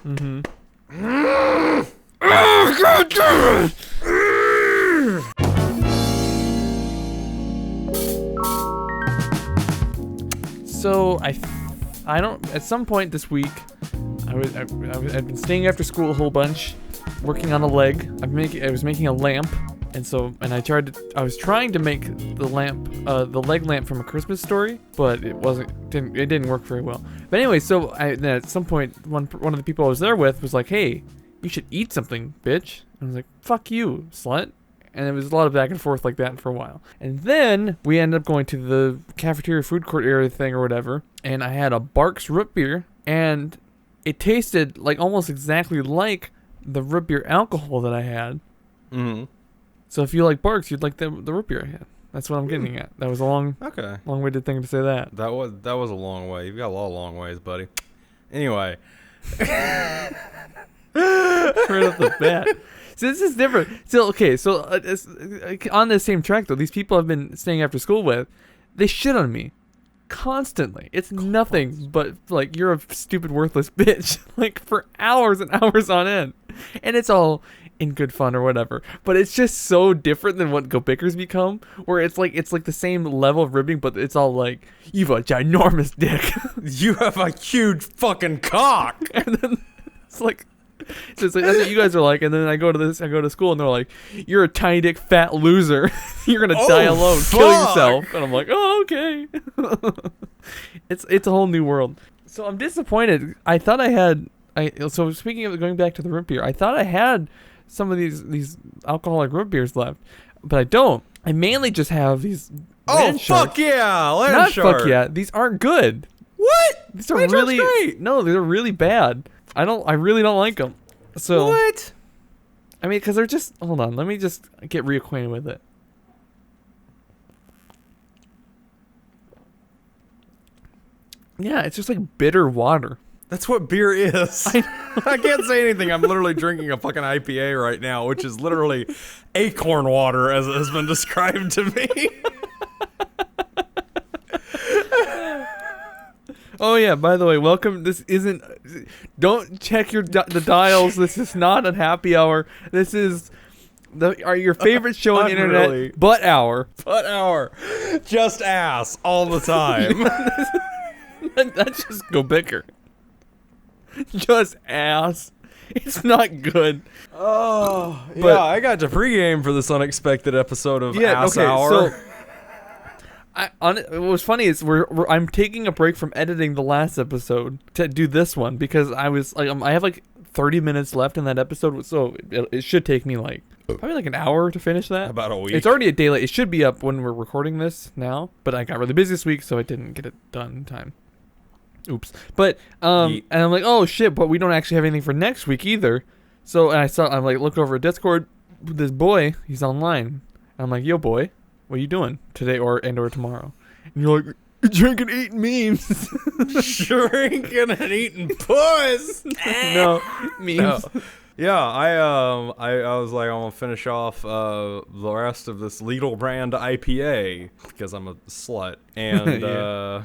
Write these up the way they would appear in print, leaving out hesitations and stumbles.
Mm-hmm. So I don't. At some point this week, I've been staying after school a whole bunch, working on a leg. I was making a lamp, and I was trying to make the leg lamp from A Christmas Story, but it didn't work very well. But anyway, so then at some point, one of the people I was there with was like, "Hey, you should eat something, bitch." And I was like, "Fuck you, slut." And it was a lot of back and forth like that for a while. And then we ended up going to the cafeteria food court area thing or whatever. And I had a Barks root beer. And it tasted like almost exactly like the root beer alcohol that I had. Mm-hmm. So if you like Barks, you'd like the root beer I had. That's what I'm getting at. That was a long-winded thing to say that. That was a long way. You've got a lot of long ways, buddy. Anyway. Right off the bat. So this is different. So, okay, so on the same track, though, these people I've been staying after school with, they shit on me constantly. It's nothing but, like, you're a stupid, worthless bitch, like, for hours and hours on end. And it's all in good fun or whatever. But it's just so different than what GoBickers become, where it's like the same level of ribbing, but it's all like, you've a ginormous dick. You have a huge fucking cock. And then it's like... So it's like, that's what you guys are like, and then I go to school, and they're like, "You're a tiny dick fat loser. You're gonna die alone, kill yourself." And I'm like, "Oh, okay." It's a whole new world. So I'm disappointed. I thought I had. So speaking of going back to the root beer, I thought I had some of these alcoholic root beers left, but I don't. I mainly just have these. Oh fuck yeah, Not fuck yeah. These aren't good. What? These are really great. No, they're really bad. I really don't like them. So what? I mean, because they're just... Hold on. Let me just get reacquainted with it. Yeah, it's just like bitter water. That's what beer is. I can't say anything. I'm literally drinking a fucking IPA right now, which is literally acorn water, as it has been described to me. Oh yeah, by the way, welcome. This isn't... Don't check the dials. This is not a happy hour. This is your favorite show on the internet, really. Butt Hour. Butt Hour. Just ass all the time. That's just GoBicker. Just ass. It's not good. Oh, yeah, I got to pregame for this unexpected episode of Ass Hour. So, what was funny is I'm taking a break from editing the last episode to do this one because I was like I have like 30 minutes left in that episode, so it should take me like probably like an hour to finish that. About a week. It's already a day late. It should be up when we're recording this now, but I got really busy this week, so I didn't get it done in time. Oops. But and I'm like, oh shit, but we don't actually have anything for next week either. So I'm like looked over at Discord with this boy, he's online. And I'm like, yo boy, what are you doing today or tomorrow? And you're like, drinking, eating memes. Drinking and eating puss. No, memes. No. Yeah, I was like, I'm gonna finish off the rest of this Lidl brand IPA because I'm a slut, and yeah.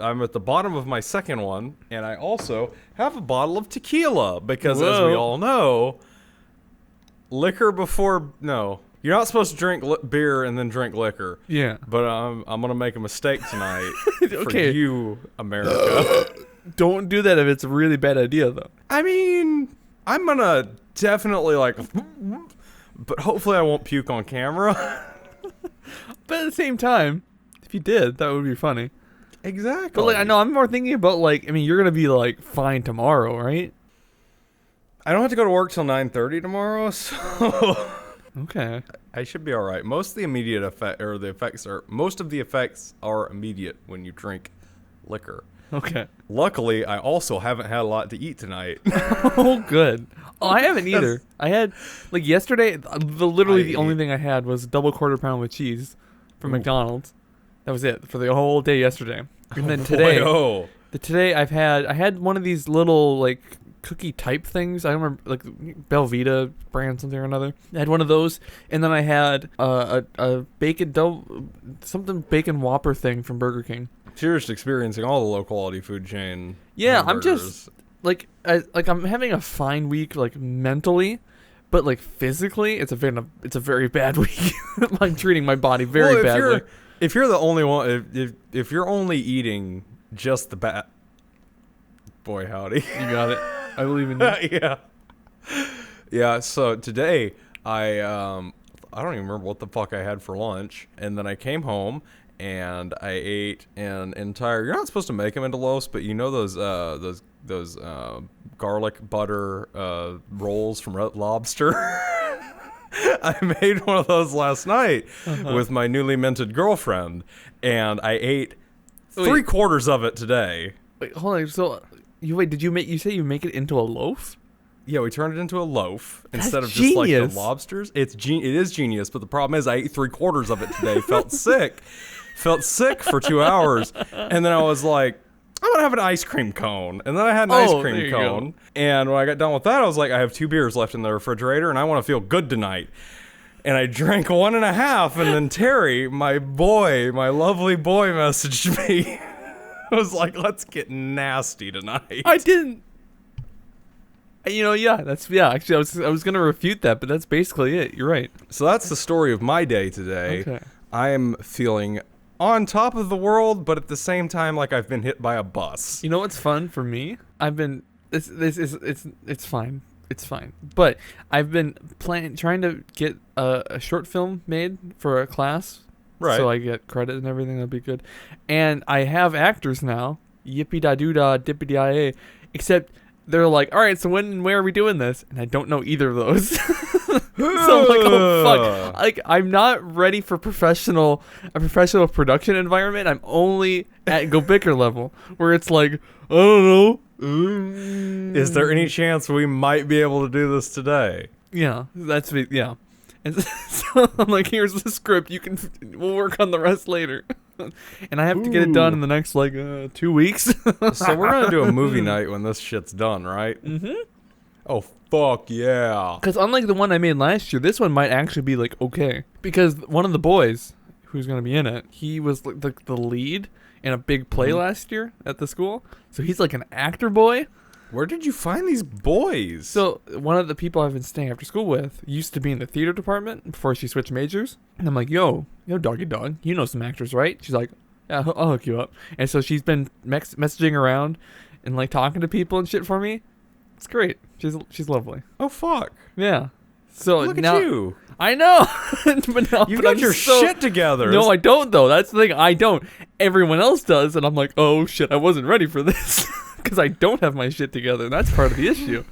I'm at the bottom of my second one, and I also have a bottle of tequila because, as we all know, liquor before you're not supposed to drink beer and then drink liquor. Yeah, but I'm gonna make a mistake tonight okay. for you, America. Don't do that if it's a really bad idea, though. I mean, I'm gonna definitely but hopefully I won't puke on camera. But at the same time, if you did, that would be funny. Exactly. But like, I know I'm more thinking about like, I mean, you're gonna be like fine tomorrow, right? I don't have to go to work till 9:30 tomorrow, so okay. I should be all right. Most of the effects are immediate when you drink liquor. Okay. Luckily, I also haven't had a lot to eat tonight. Oh, good. Oh, I haven't either. I had like yesterday. The only thing I had was a double quarter pound with cheese from McDonald's. That was it for the whole day yesterday. And then today, I had one of these little like cookie type things. I don't remember, like Belvita brand something or another. I had one of those, and then I had a bacon Whopper thing from Burger King. You're just experiencing all the low quality food chain. Yeah, hamburgers. like I'm having a fine week, like mentally, but like physically, it's a very bad week. I'm treating my body very badly. If you're the only one, if you're only eating just the bad, boy howdy, you got it. I believe in you. Yeah. So today I don't even remember what the fuck I had for lunch, and then I came home and I ate an entire. You're not supposed to make them into loaves, but you know those garlic butter rolls from Red Lobster. I made one of those last night with my newly minted girlfriend, and I ate 3/4 of it today. Wait, hold on. So, did you make? You say you make it into a loaf? Yeah, we turned it into a loaf instead of genius. Just like the lobsters. It is genius, but the problem is I ate 3/4 of it today. Felt sick for 2 hours, and then I was like, I'm gonna have an ice cream cone, and then I had an ice cream cone. And when I got done with that, I was like, I have 2 beers left in the refrigerator, and I want to feel good tonight. And I drank 1.5, and then Terry, my lovely boy, messaged me. I was like, let's get nasty tonight. I didn't. Actually, I was gonna refute that, but that's basically it. You're right. So that's the story of my day today. Okay. I am feeling on top of the world, but at the same time, like I've been hit by a bus. You know what's fun for me? It's fine. It's fine. But I've been trying to get a short film made for a class. Right. So I get credit and everything. That'd be good. And I have actors now. Yippee da doo da dippity da. Except they're like, all right, so when and where are we doing this? And I don't know either of those. So I'm like, oh fuck. Like, I'm not ready for a professional production environment. I'm only at GoBicker level, where it's like, I don't know. Is there any chance we might be able to do this today? Yeah, yeah. And so I'm like, here's the script. We'll work on the rest later. And I have to get it done in the next 2 weeks. So we're gonna do a movie night when this shit's done, right? Mm-hmm. Oh fuck yeah! Because unlike the one I made last year, this one might actually be okay. Because one of the boys who's gonna be in it, he was the lead in a big play last year at the school. So he's like an actor boy. Where did you find these boys? So one of the people I've been staying after school with used to be in the theater department before she switched majors. And I'm like, yo, doggy dog, you know some actors, right? She's like, yeah, I'll hook you up. And so she's been messaging around and talking to people and shit for me. It's great. She's lovely. Oh fuck. Yeah. So look now, at you. I know. but you got your shit together. No, I don't though. That's the thing. I don't. Everyone else does, and I'm like, oh shit, I wasn't ready for this. Because I don't have my shit together. That's part of the issue.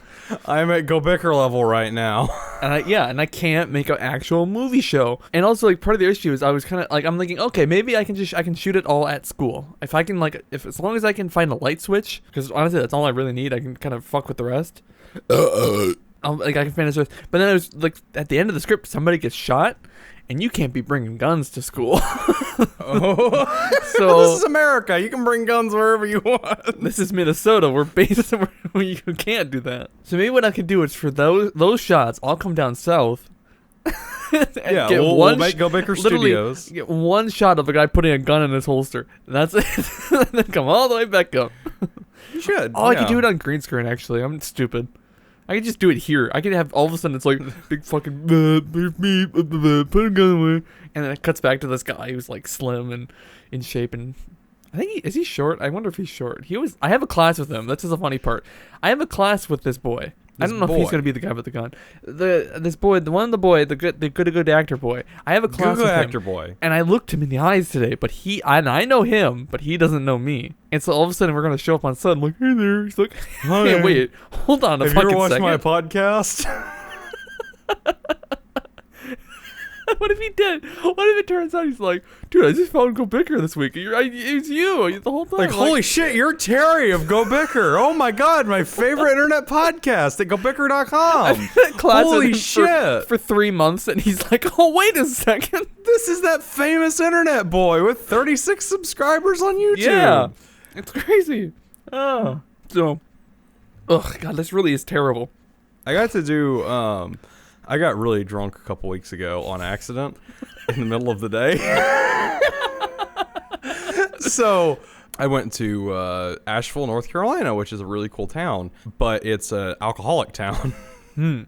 I'm at GoBicker level right now. And I can't make an actual movie show. And also, part of the issue is I was kind of I'm thinking, okay, maybe I can shoot it all at school. If I can as long as I can find a light switch, because honestly, that's all I really need. I can kind of fuck with the rest. I can finish this. But then it was at the end of the script, somebody gets shot. And you can't be bringing guns to school. So this is America. You can bring guns wherever you want. This is Minnesota. We're based where you can't do that. So maybe what I could do is for those shots, I'll come down south. Yeah, we'll make GoBicker Studios. Get one shot of a guy putting a gun in his holster. And that's it. And then come all the way back up. You should. I could do it on green screen. Actually, I'm stupid. I could just do it here. I could have all of a sudden it's big fucking put a gun away, and then it cuts back to this guy who's slim and in shape, and I think is he short? I wonder if he's short. I have a class with him. That's just the funny part. I have a class with this boy. I don't know if he's gonna be the guy with the gun. The good actor boy. I have a class with him. Actor boy. And I looked him in the eyes today, but I know him, but he doesn't know me. And so all of a sudden we're gonna show up on set. I'm like, hey there. He's like, hey, wait, hold on a fucking second. Have you ever watched my podcast? What if he did? What if it turns out he's like, dude, I just found GoBicker this week. It was you the whole time. Holy shit, you're Terry of GoBicker. Oh my god, my favorite internet podcast at GoBicker.com. Holy shit. For 3 months, and he's like, oh, wait a second. This is that famous internet boy with 36 subscribers on YouTube. Yeah. It's crazy. Oh. So, God, this really is terrible. I got to do, I got really drunk a couple weeks ago on accident in the middle of the day. So I went to Asheville, North Carolina, which is a really cool town, but it's an alcoholic town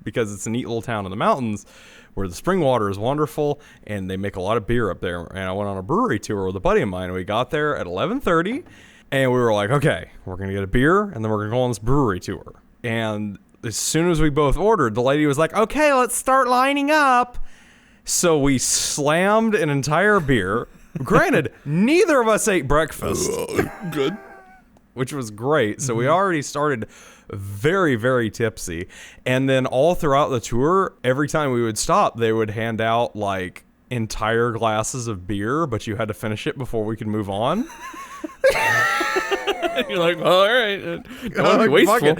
because it's a neat little town in the mountains where the spring water is wonderful and they make a lot of beer up there. And I went on a brewery tour with a buddy of mine. And we got there at 11:30 and we were like, okay, we're going to get a beer and then we're going to go on this brewery tour. And as soon as we both ordered, the lady was like, okay, let's start lining up. So we slammed an entire beer. Granted, neither of us ate breakfast. Good. Which was great. So we already started very, very tipsy. And then all throughout the tour, every time we would stop, they would hand out like entire glasses of beer, but you had to finish it before we could move on. You're like, well, all right. Don't want to be wasteful.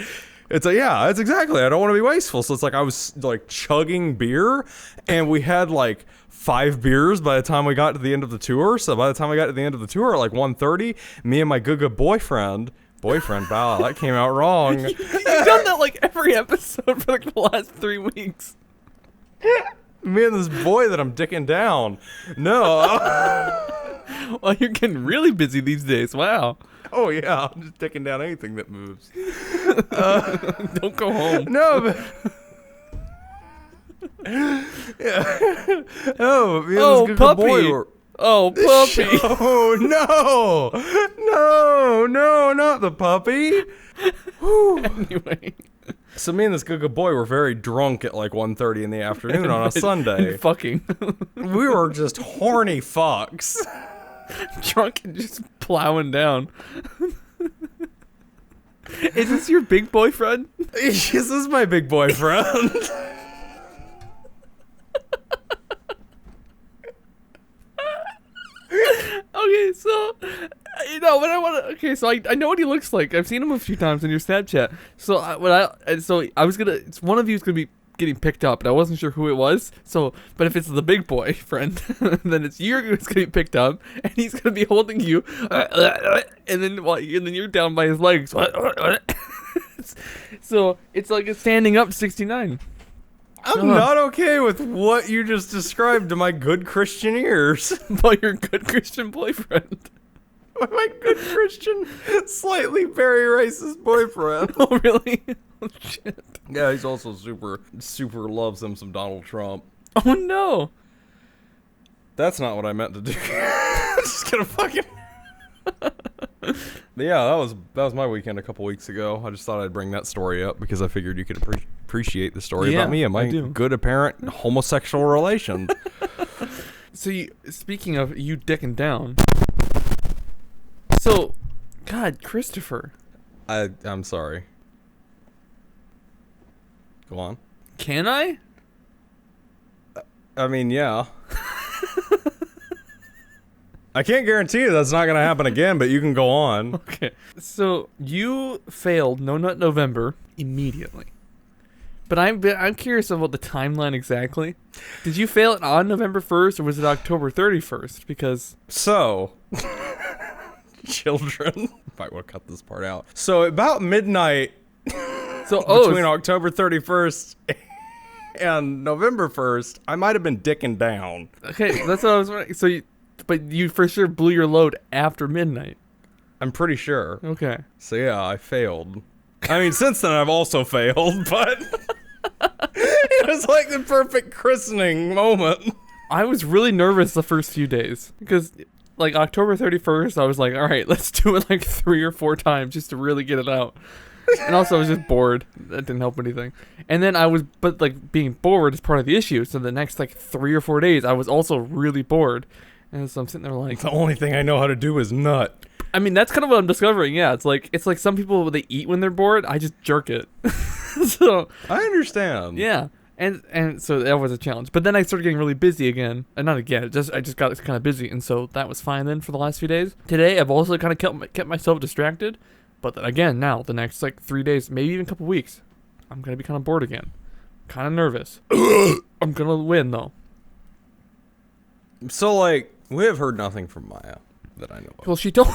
It's that's exactly. I don't want to be wasteful. So it's like I was like chugging beer and we had like 5 beers by the time we got to the end of the tour. So by the time we got to the end of the tour at like 1:30, me and my good boyfriend, wow, that came out wrong. You've done that like every episode for like the last 3 weeks. Me and this boy that I'm dicking down. No. Well, you're getting really busy these days. Wow. Oh yeah, I'm just dicking down anything that moves. Don't go home. No, but yeah. Oh, me and this good puppy. boy were... Oh, puppy. Oh no, not the puppy. Anyway. So me and this good boy were very drunk at like 1:30 in the afternoon on a Sunday. And fucking. We were just horny fucks. Drunk and just plowing down. Is this your big boyfriend? This is my big boyfriend. Okay, so but I want to. Okay, so I know what he looks like. I've seen him a few times on your Snapchat. So I was gonna. It's one of you is gonna be getting picked up, and I wasn't sure who it was. So, but if it's the big boy friend, then it's you're who's gonna be picked up, and he's gonna be holding you, and then you're down by his legs. So it's like a standing up 69. I'm not okay with what you just described to my good Christian ears. But your good Christian boyfriend. My good Christian, slightly very racist boyfriend. Oh, really? Oh, shit. Yeah, he's also super loves him some Donald Trump. Oh, no. That's not what I meant to do. Just gonna fucking... But yeah, that was my weekend a couple weeks ago. I just thought I'd bring that story up because I figured you could appreciate the story about me and my good apparent homosexual relations. So speaking of you dicking down, so God, Christopher, I'm sorry. Go on. Can I? I mean, yeah. I can't guarantee you that's not going to happen again, but you can go on. Okay. So you failed No Nut November immediately. But I'm curious about the timeline exactly. Did you fail it on November 1st or was it October 31st? Because... So, children, might want to cut this part out. So about midnight between October 31st and November 1st, I might have been dicking down. Okay, that's what I was wondering. But you for sure blew your load after midnight. I'm pretty sure. Okay. So yeah, I failed. I mean, since then I've also failed, but it was like the perfect christening moment. I was really nervous the first few days because like October 31st, I was like, all right, let's do it like 3 or 4 times just to really get it out. And also I was just bored. That didn't help anything. And then but like being bored is part of the issue. So the next like 3 or 4 days, I was also really bored. And so I'm sitting there like... The only thing I know how to do is nut. I mean, that's kind of what I'm discovering. Yeah, it's like some people, they eat when they're bored. I just jerk it. So I understand. Yeah. And so that was a challenge. But then I started getting really busy again. And not again. I just got kind of busy. And so that was fine then for the last few days. Today, I've also kind of kept myself distracted. But then again, now, the next like 3 days, maybe even a couple weeks, I'm going to be kind of bored again. Kind of nervous. I'm going to win, though. So, like... We have heard nothing from Maya that I know of. Well, she told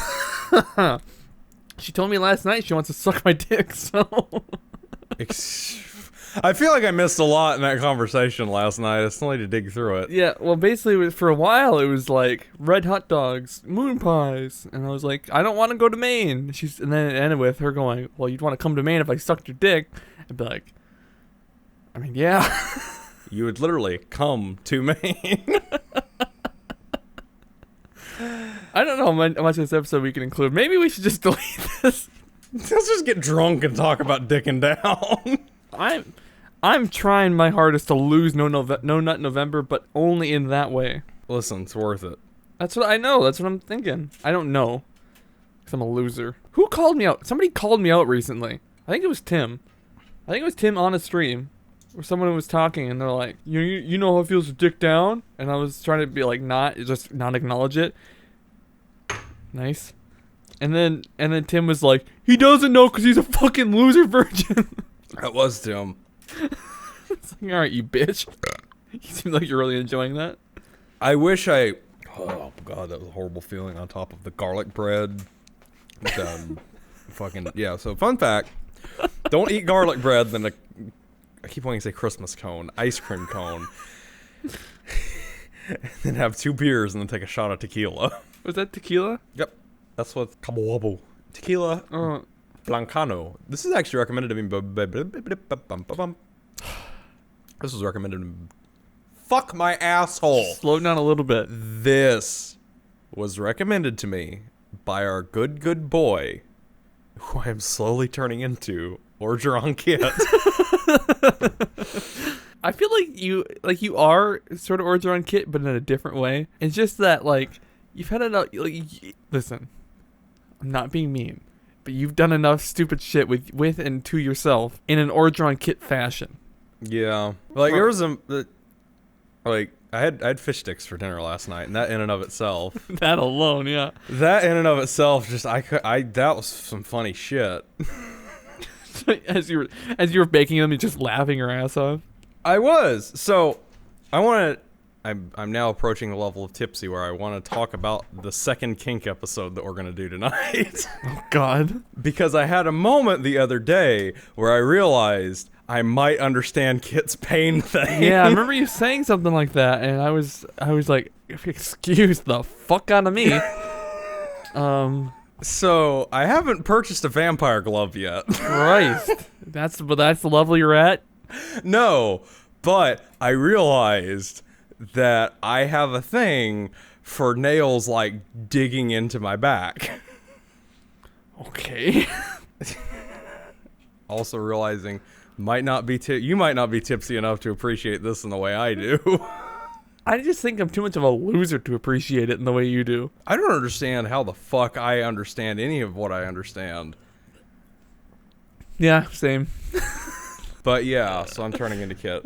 me last night she wants to suck my dick, so... I feel like I missed a lot in that conversation last night. I still need to dig through it. Yeah, well, basically, for a while, it was like red hot dogs, moon pies, and I was like, I don't want to go to Maine. And then it ended with her going, well, you'd want to come to Maine if I sucked your dick. I'd be like, I mean, yeah. You would literally come to Maine. I don't know how much of this episode we can include. Maybe we should just delete this. Let's just get drunk and talk about dicking down. I'm trying my hardest to lose No Nut November, but only in that way. Listen, it's worth it. That's what I know. That's what I'm thinking. I don't know, because I'm a loser. Who called me out? Somebody called me out recently. I think it was Tim. I think it was Tim on a stream where someone was talking and they're like, you know how it feels to dick down? And I was trying to be like, not acknowledge it. Nice. And then Tim was like, he doesn't know because he's a fucking loser virgin. That was Tim. It's like, all right, you bitch. You seem like you're really enjoying that. I wish oh god, that was a horrible feeling on top of the garlic bread. Yeah, so fun fact. Don't eat garlic bread than I keep wanting to say Christmas cone, ice cream cone. And then have 2 beers and then take a shot of tequila. Was that tequila? Yep. That's what Cabo Tequila Blancano. This is actually recommended to me. This was recommended to me. Fuck my asshole. Slow down a little bit. This was recommended to me by our good boy, who I am slowly turning into, Orgeron Kit. I feel like you are sort of Orgeron Kit, but in a different way. It's just that you've had enough. Listen, I'm not being mean, but you've done enough stupid shit with and to yourself in an Orgeron Kit fashion. Yeah, there was I had fish sticks for dinner last night, and that in and of itself. That alone, yeah. That in and of itself, that was some funny shit. As you were baking them, you're just laughing your ass off. I was. So, I'm now approaching the level of tipsy where I want to talk about the second kink episode that we're going to do tonight. Oh, God. Because I had a moment the other day where I realized I might understand Kit's pain thing. Yeah, I remember you saying something like that, and I was like, excuse the fuck out of me. So, I haven't purchased a vampire glove yet. Christ. That's the level you're at? No, but I realized that I have a thing for nails digging into my back. Okay. Also realizing you might not be tipsy enough to appreciate this in the way I do. I just think I'm too much of a loser to appreciate it in the way you do. I don't understand how the fuck I understand any of what I understand. Yeah, same. But yeah, so I'm turning into Kit.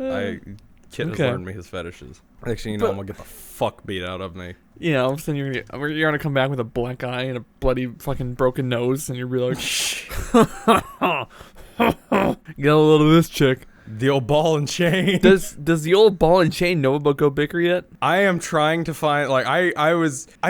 Kit has learned me his fetishes. Next thing you know, I'm gonna get the fuck beat out of me. Yeah, all of a sudden you're gonna come back with a black eye and a bloody fucking broken nose, and you're like, get a little of this chick. The old ball and chain. Does the old ball and chain know about GoBicker yet? I am trying to find I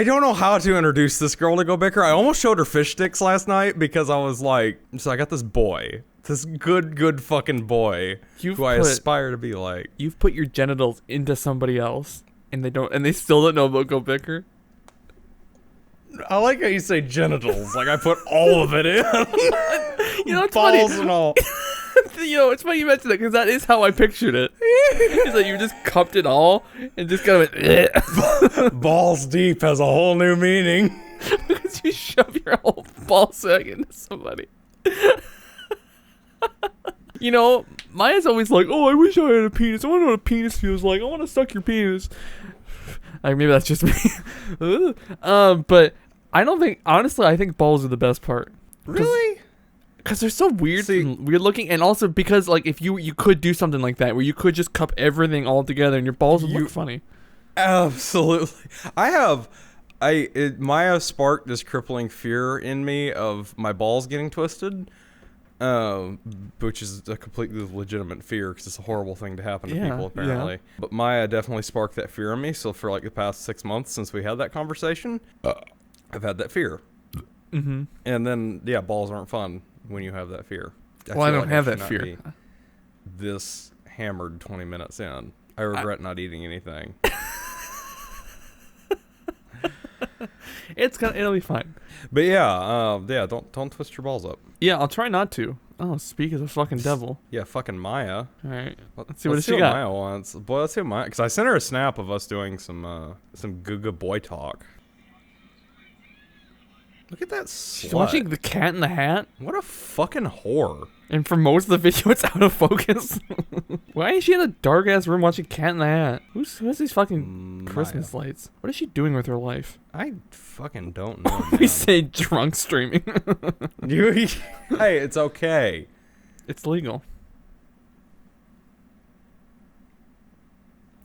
don't know how to introduce this girl to GoBicker. I almost showed her fish sticks last night because I was like, so I got this boy. This good fucking boy who I aspire to be like. You've put your genitals into somebody else, and they still don't know about GoBicker. I like how you say genitals. Like I put all of it in. You know, it's balls funny. And all. You know, it's funny you mentioned that because that is how I pictured it. It's like you just cupped it all and just kind of balls deep has a whole new meaning. Because you shove your whole ball sack into somebody. You know, Maya's always like, oh, I wish I had a penis. I want to know what a penis feels like. I want to suck your penis. Like, maybe that's just me. But I don't think, honestly, I think balls are the best part. Really? Because they're so weird and weird looking. And also because, like, if you could do something like that where you could just cup everything all together and your balls would look funny. Absolutely. Maya sparked this crippling fear in me of my balls getting twisted. Which is a completely legitimate fear because it's a horrible thing to happen to people apparently. Yeah. But Maya definitely sparked that fear in me. So for like the past 6 months since we had that conversation, I've had that fear. Mm-hmm. And then balls aren't fun when you have that fear. I don't have that fear. this hammered 20 minutes in. I regret not eating anything. It'll be fine. But yeah, don't twist your balls up. Yeah, I'll try not to. Oh, speak as a fucking devil. Yeah, fucking Maya. All right, let's see what she got. Maya wants. Boy, let's see what Maya. Because I sent her a snap of us doing some Guga boy talk. Look at that slut. She's watching The Cat in the Hat. What a fucking whore. And for most of the video, it's out of focus. Why is she in a dark ass room watching Cat in the Hat? Who has these fucking Christmas lights? What is she doing with her life? I fucking don't know. We say drunk streaming. Hey, it's okay. It's legal.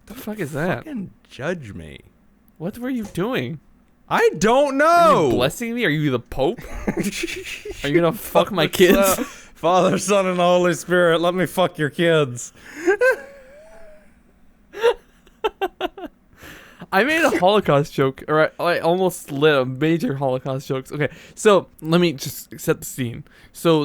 The fuck is that? Fucking judge me. What were you doing? I don't know. Are you blessing me? Are you the Pope? Are you gonna fuck my kids? Father, Son, and Holy Spirit, let me fuck your kids. I made a Holocaust joke, or I almost lit a major Holocaust jokes. Okay, so let me just set the scene. So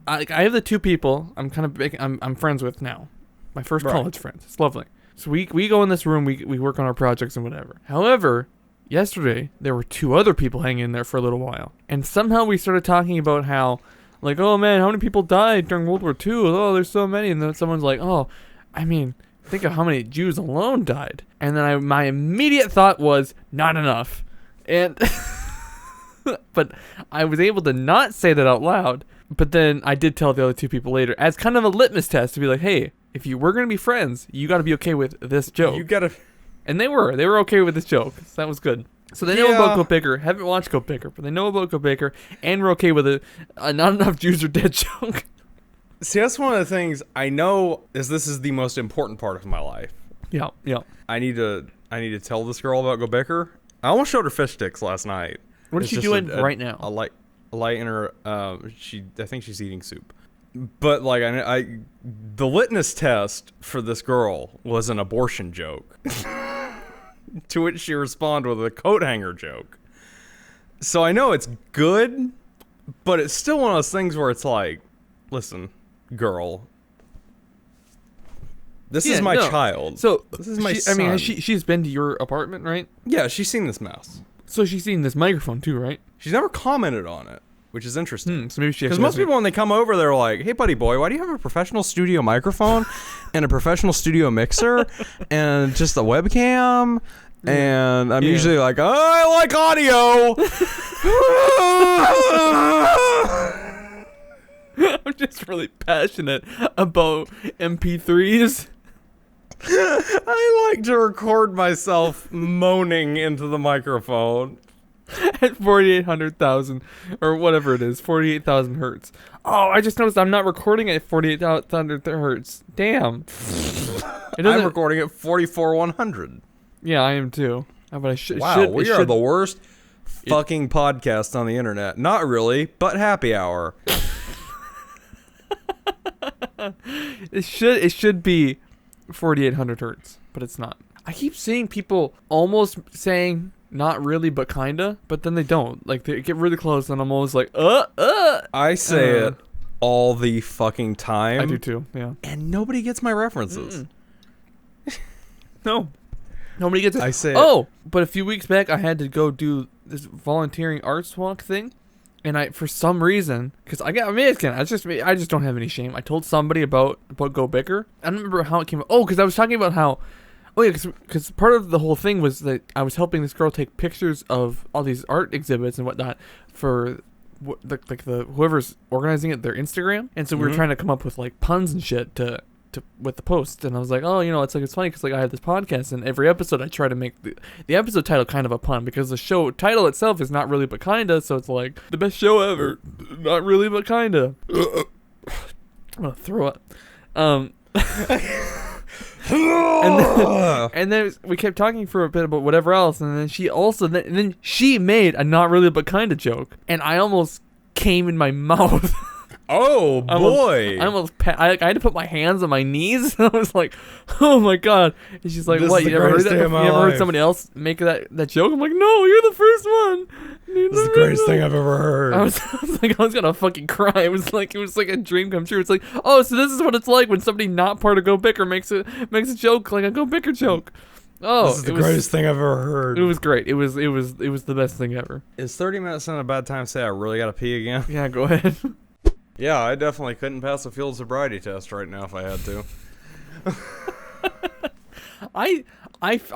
I have the two people I'm kind of big, I'm friends with now, my first college friends. It's lovely. So we go in this room, we work on our projects and whatever. However, yesterday there were two other people hanging in there for a little while, and somehow we started talking about how, like, oh man, how many people died during World War II? Oh, there's so many, and then someone's like, oh, I mean, think of how many Jews alone died. And then my immediate thought was, not enough. And but I was able to not say that out loud. But then I did tell the other two people later, as kind of a litmus test, to be like, hey, if you were going to be friends, you got to be okay with this joke. You got to... And they were okay with this joke. So that was good. So they know about GoBicker. Haven't watched GoBicker, but they know about GoBicker, and we're okay with a not enough Jews are dead joke. See, that's one of the things I know is this is the most important part of my life. Yeah. I need to tell this girl about GoBicker. I almost showed her fish sticks last night. What is she doing right now? A light in her. I think she's eating soup. But like the litmus test for this girl was an abortion joke. To which she responded with a coat hanger joke. So I know it's good, but it's still one of those things where it's like, listen, girl, this is my child. So this is my son. I mean, she's been to your apartment, right? Yeah, she's seen this mess. So she's seen this microphone too, right? She's never commented on it, which is interesting. So maybe she, because most people when they come over, they're like, "Hey, buddy boy, why do you have a professional studio microphone and a professional studio mixer and just a webcam?" And I'm usually like, "Oh, I like audio." I'm just really passionate about MP3s. I like to record myself moaning into the microphone at 4800,000 or whatever it is, 48,000 hertz. Oh, I just noticed I'm not recording at 48,000 hertz. Damn. I'm recording at 44,100. Yeah, I am too. But we are the worst fucking podcast on the internet. Not really, but happy hour. It should be 4,800 hertz, but it's not. I keep seeing people almost saying not really, but kinda, but then they don't. Like they get really close, and I'm always like, I say it all the fucking time. I do too. Yeah. And nobody gets my references. No. Nobody gets it. I say but a few weeks back, I had to go do this volunteering arts walk thing. And for some reason, because I just don't have any shame. I told somebody about GoBicker. I don't remember how it came up. Oh, because I was talking about how, because part of the whole thing was that I was helping this girl take pictures of all these art exhibits and whatnot for whoever's organizing it, their Instagram. And so we were trying to come up with like puns and shit to with the post, and I was like, oh, it's funny because I have this podcast, and every episode I try to make the episode title kind of a pun because the show title itself is not really but kinda, so it's like the best show ever, not really but kinda. I'm gonna throw up. And then we kept talking for a bit about whatever else, and then she made a not really but kinda joke, and I almost came in my mouth. Oh boy! I had to put my hands on my knees. I was like, "Oh my god!" And she's like, This "What? is the You ever heard greatest that? day of You my ever heard life. somebody else make that joke?" I'm like, "No, you're the first one." This is the greatest thing I've ever heard. I was like, I was gonna fucking cry. It was like a dream come true. It's like, oh, so this is what it's like when somebody not part of GoBicker makes a joke like a GoBicker joke. Oh, this is the greatest thing I've ever heard. It was great. It was the best thing ever. Is 30 minutes not a bad time to say I really gotta pee again? Yeah, go ahead. Yeah, I definitely couldn't pass a field sobriety test right now if I had to. I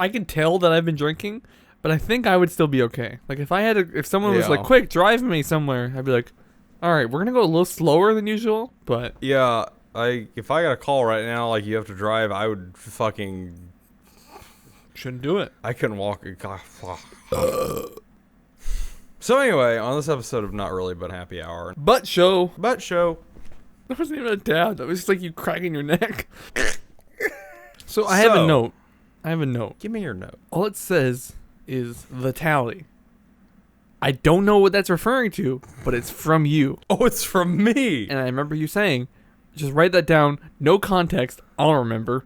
can tell that I've been drinking, but I think I would still be okay. Like if someone was like, "Quick, drive me somewhere," I'd be like, "All right, we're gonna go a little slower than usual." But yeah, if I got a call right now, like you have to drive, I would fucking shouldn't do it. I couldn't walk. So anyway, on this episode of Not Really But Happy Hour, Butt show. that wasn't even a dab. That was just like you cracking your neck. So I have a note. Give me your note. All it says is the tally. I don't know what that's referring to, but it's from you. Oh, it's from me. And I remember you saying, just write that down. No context. I'll remember.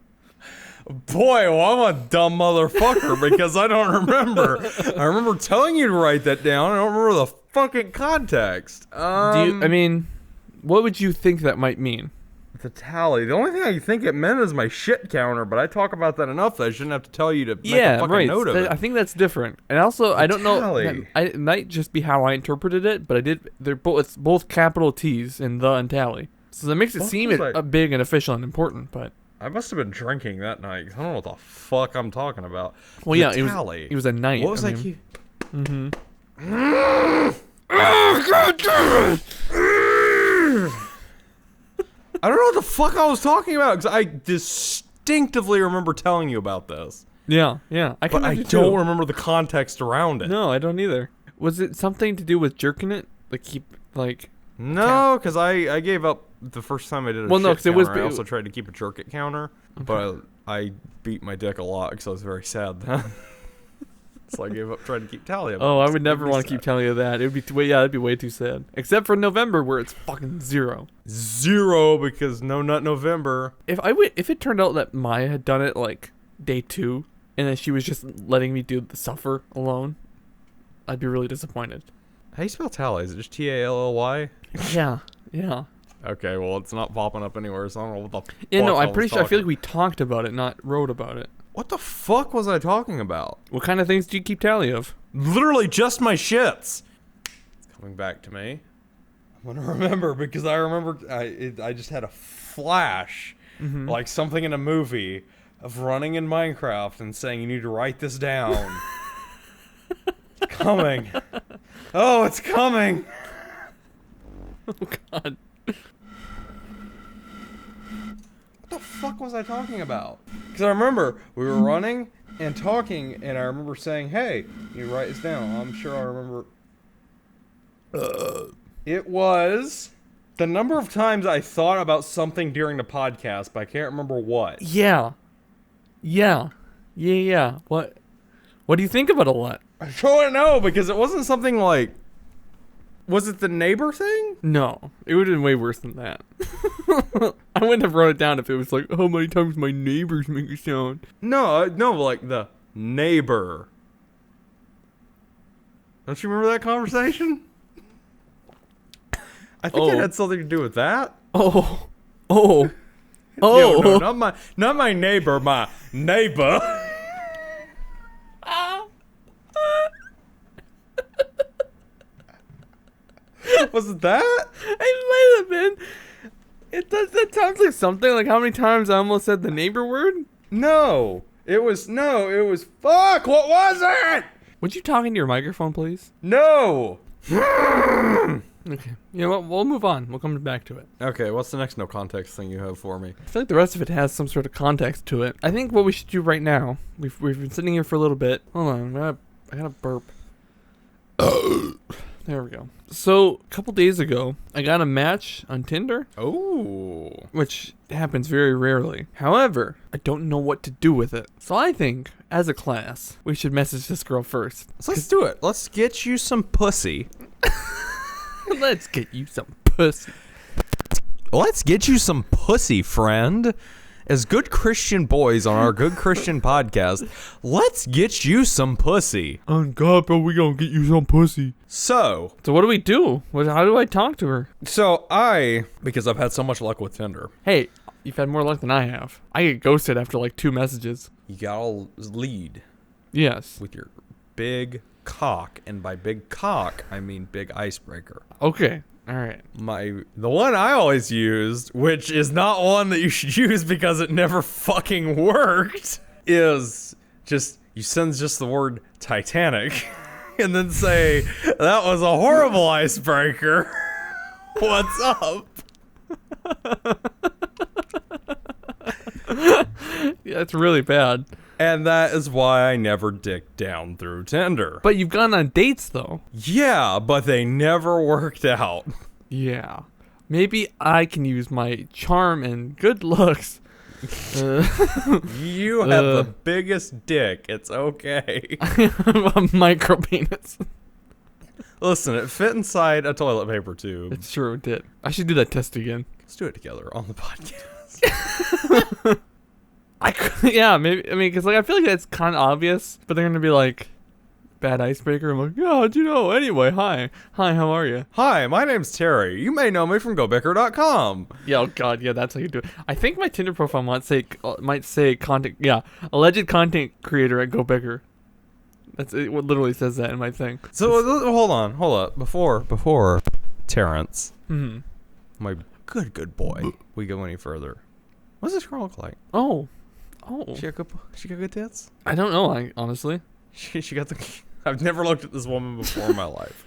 Boy, well, I'm a dumb motherfucker because I don't remember. I remember telling you to write that down. I don't remember the fucking context. What would you think that might mean? The tally. The only thing I think it meant is my shit counter, but I talk about that enough that I shouldn't have to tell you to make a fucking note of it. I think that's different. And also, I don't tally. know. It might just be how I interpreted it, but it's both capital T's in the and tally. So that makes it seem big and official and important, but... I must have been drinking that night. I don't know what the fuck I'm talking about. Well, yeah, it was a night. What was I keep? Mm-hmm. God damn it! I don't know what the fuck I was talking about because I distinctly remember telling you about this. Yeah. I don't remember the context around it. No, I don't either. Was it something to do with jerking it? No, because I gave up the first time I did a shit counter. I also tried to keep a jerk it counter, but I beat my dick a lot because I was very sad then. So I gave up trying to keep tally of it. Oh, I would never want to keep telling you that. It'd be way too sad. Except for November where it's fucking 0. 0 because no nut November. If it turned out that Maya had done it like day 2 and then she was just letting me do the suffer alone, I'd be really disappointed. How do you spell tally? Is it just T-A-L-L-Y? Yeah. Okay, well, it's not popping up anywhere, so I don't know what the fuck I'm pretty sure. I feel like we talked about it, not wrote about it. What the fuck was I talking about? What kind of things do you keep tally of? Literally just my shits. It's coming back to me. I'm gonna remember because I remember I just had a flash, like something in a movie, of running in Minecraft and saying you need to write this down. It's coming. Oh, it's coming. Oh God. What the fuck was I talking about? Because I remember we were running and talking, and I remember saying, "Hey, you write this down." I'm sure I remember. It was the number of times I thought about something during the podcast, but I can't remember what. Yeah. What do you think about a lot? I don't know because it wasn't something like. Was it the neighbor thing? No, it would have been way worse than that. I wouldn't have wrote it down if it was like, how many times my neighbors make a sound. No, like the neighbor. Don't you remember that conversation? I think it had something to do with that. Oh. No, not my neighbor, my neighbor. Was it that? It might have been. That sounds like something. Like how many times I almost said the neighbor word? No. It was fuck. What was it? Would you talk into your microphone, please? No. Okay. You know what? We'll move on. We'll come back to it. Okay. What's the next no context thing you have for me? I feel like the rest of it has some sort of context to it. I think what we should do right now. We've been sitting here for a little bit. Hold on. I gotta burp. There we go. So, a couple days ago, I got a match on Tinder. Oh. Which happens very rarely. However, I don't know what to do with it. So I think, as a class, we should message this girl first. So let's do it. Let's get you some pussy. Let's get you some pussy. Let's get you some pussy, friend. As good Christian boys on our Good Christian podcast, let's get you some pussy. On God, bro, we gonna get you some pussy. So what do we do? How do I talk to her? Because I've had so much luck with Tinder. Hey, you've had more luck than I have. I get ghosted after like 2 messages. You gotta lead. Yes. With your big cock, and by big cock, I mean big icebreaker. Okay. All right. The one I always used, which is not one that you should use because it never fucking worked, is you send just the word Titanic and then say, that was a horrible icebreaker. What's up? Yeah, it's really bad. And that is why I never dicked down through Tinder. But you've gone on dates, though. Yeah, but they never worked out. Yeah. Maybe I can use my charm and good looks. You have the biggest dick. It's okay. A micro penis. Listen, it fit inside a toilet paper tube. It's true, it did. I should do that test again. Let's do it together on the podcast. Yeah, maybe. I mean, because like I feel like that's kind of obvious, but they're gonna be like, bad icebreaker. I'm like, yeah, how'd you know? Anyway, hi, how are you? Hi, my name's Terry. You may know me from GoBicker.com. Yeah, oh god, yeah, that's how you do it. I think my Tinder profile might say content. Yeah, alleged content creator at GoBicker. That's it. What literally says that in my thing. So hold up. Before Terrence, my good boy, we go any further. What's this girl look like? Oh. She got good tits? I don't know. Honestly, she got the. I've never looked at this woman before in my life.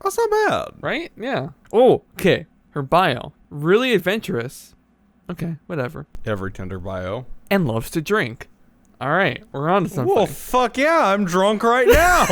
That's not bad, right? Yeah. Oh, okay. Her bio, really adventurous. Okay, whatever. Every Tinder bio. And loves to drink. All right, we're on to something. Well, fuck yeah, I'm drunk right now.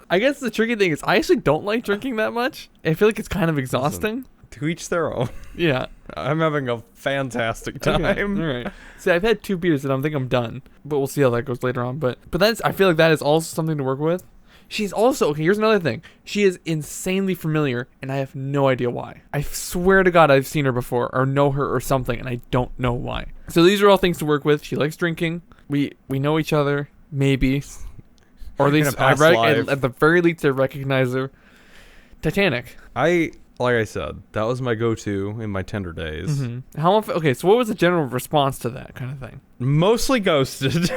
I guess the tricky thing is I actually don't like drinking that much. I feel like it's kind of exhausting. Listen, to each their own. Yeah. I'm having a fantastic time. Okay. All right. See, I've had 2 beers and I think I'm done. But we'll see how that goes later on. But I feel like that is also something to work with. She's also, okay, here's another thing. She is insanely familiar and I have no idea why. I swear to God I've seen her before or know her or something and I don't know why. So these are all things to work with. She likes drinking. We know each other, maybe. Or at least at the very least I recognize her. Titanic. Like I said, that was my go-to in my Tinder days. Mm-hmm. How often? Okay, so what was the general response to that kind of thing? Mostly ghosted.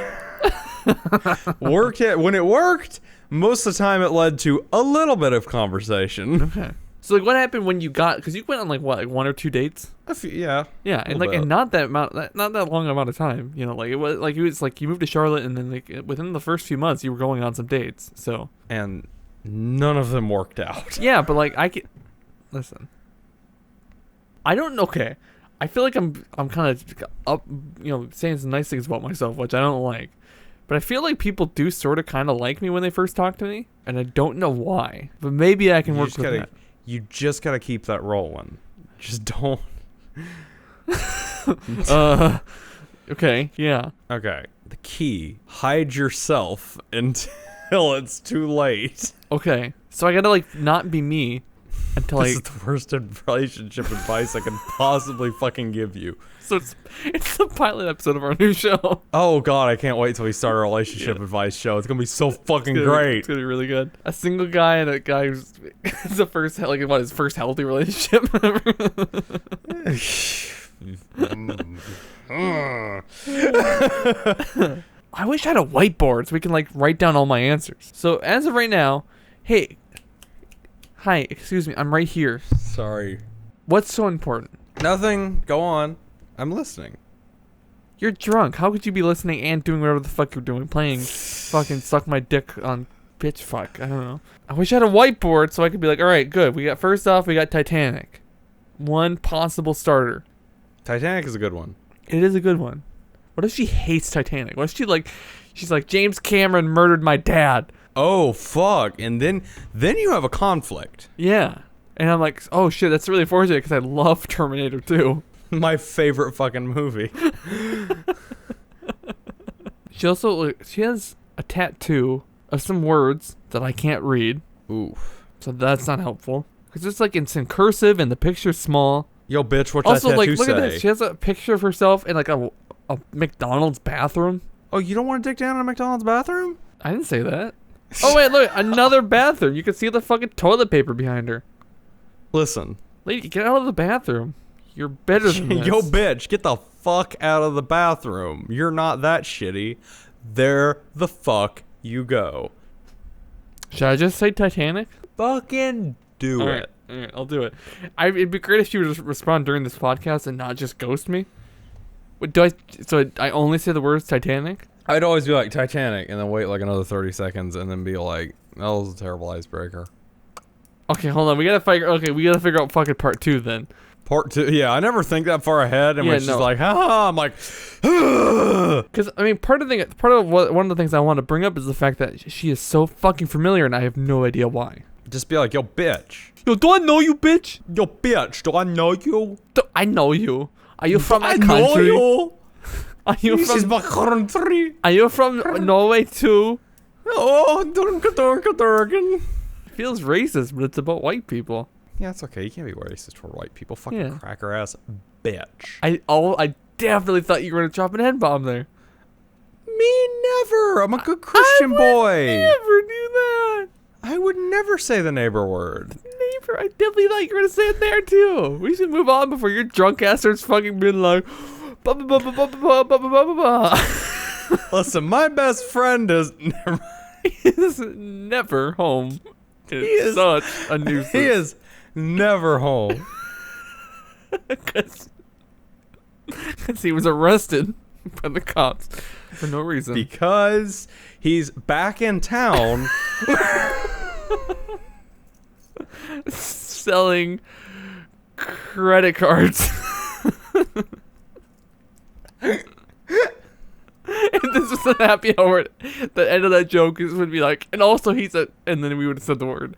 When it worked, most of the time it led to a little bit of conversation. Okay. So like, what happened when you got? Because you went on like what, like 1 or 2 dates? Yeah. Yeah, and like, and not that long amount of time. You know, like it was like you moved to Charlotte, and then like within the first few months, you were going on some dates. So. And none of them worked out. Yeah, but like I can. Listen, I don't know. Okay, I feel like I'm kind of up, saying some nice things about myself, which I don't like. But I feel like people do sort of kind of like me when they first talk to me, and I don't know why. But maybe I can work with that. You just gotta keep that rolling. Just don't. Okay. Yeah. Okay. The key: hide yourself until it's too late. Okay. So I gotta like not be me. Until this is the worst relationship advice I can possibly fucking give you. So it's the pilot episode of our new show. Oh god, I can't wait till we start a relationship advice show. It's gonna be so fucking great. It's gonna be really good. A single guy and a guy who's his first healthy relationship. I wish I had a whiteboard so we can like write down all my answers. So as of right now, hey. Hi, excuse me, I'm right here. Sorry. What's so important? Nothing. Go on. I'm listening. You're drunk. How could you be listening and doing whatever the fuck you're doing? Playing fucking suck my dick on bitch fuck. I don't know. I wish I had a whiteboard so I could be like, alright, good. First off, we got Titanic. One possible starter. Titanic is a good one. It is a good one. What if she hates Titanic? What if she's like, James Cameron murdered my dad? Oh, fuck. And then you have a conflict. Yeah. And I'm like, oh, shit, that's really unfortunate because I love Terminator 2. My favorite fucking movie. She has a tattoo of some words that I can't read. Oof. So that's not helpful. Because it's like it's in cursive and the picture's small. Yo, bitch, what's Also, that like, tattoo look say? at this. She has a picture of herself in like a McDonald's bathroom. Oh, you don't want to dick down in a McDonald's bathroom? I didn't say that. Oh, wait, look. Another bathroom. You can see the fucking toilet paper behind her. Listen. Lady, get out of the bathroom. You're better than this. Yo, bitch, get the fuck out of the bathroom. You're not that shitty. There the fuck you go. Should I just say Titanic? Fucking do it. All right, I'll do it. It'd be great if you would just respond during this podcast and not just ghost me. So I only say the words Titanic? I'd always be like Titanic and then wait like another 30 seconds and then be like, that was a terrible icebreaker. Okay, hold on. We gotta figure out fucking part 2 then. Part 2, yeah, I never think that far ahead, and Yeah, when she's no. like, ha, I'm like, Because I mean, one of the things I want to bring up is the fact that she is so fucking familiar, and I have no idea why. just be like, yo, bitch. Yo, do I know you, bitch? Yo, bitch, do I know you? I know you. Are you from my I know country? you. Are you This is from? my country. Are you from Norway too? Oh, Durgan. Feels racist, but it's about white people. Yeah, it's okay. You can't be racist toward white people. Fucking Yeah. cracker ass bitch. I definitely thought you were gonna drop an N-bomb there. Me never. I'm a good Christian boy. Never do that. I would never say the neighbor word. Neighbor, I definitely thought you were gonna say it there too. We should move on before your drunk ass starts fucking being like, ba ba ba ba ba ba ba ba ba ba. Listen, my best friend is never. He is never home. It's such a nuisance. He is never home. Because he was arrested by the cops for no reason. Because he's back in town. Selling credit cards. If this was a happy hour, the end of that joke would be like, and also he said, and then we would have said the word.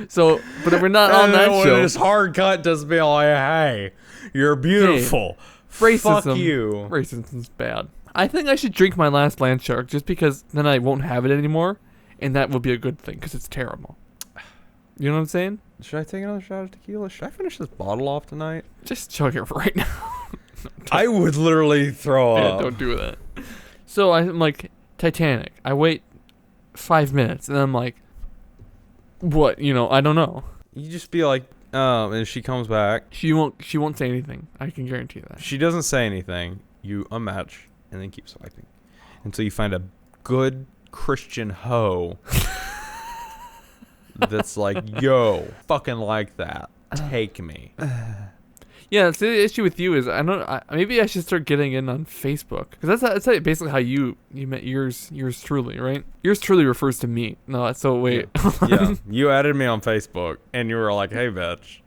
So, but if we're not on that when show, it's hard cut, just be like, hey, you're beautiful. racism, Fuck you. Racism's bad. I think I should drink my last land shark just because then I won't have it anymore, and that will be a good thing because it's terrible. You know what I'm saying? Should I take another shot of tequila? Should I finish this bottle off tonight? Just chug it right now. I would literally throw Yeah, up. don't do that. So I'm like, Titanic. I wait 5 minutes, and I'm like, what? You know, I don't know. You just be like, and she comes back. She won't say anything. I can guarantee that. She doesn't say anything. You unmatch and then keep swiping until you find a good Christian hoe that's like, yo, fucking like that. Take me. Yeah, so the issue with you is maybe I should start getting in on Facebook because that's basically how you met yours truly, right? Yours truly refers to me. No, so wait. Yeah, you added me on Facebook and you were like, hey, bitch.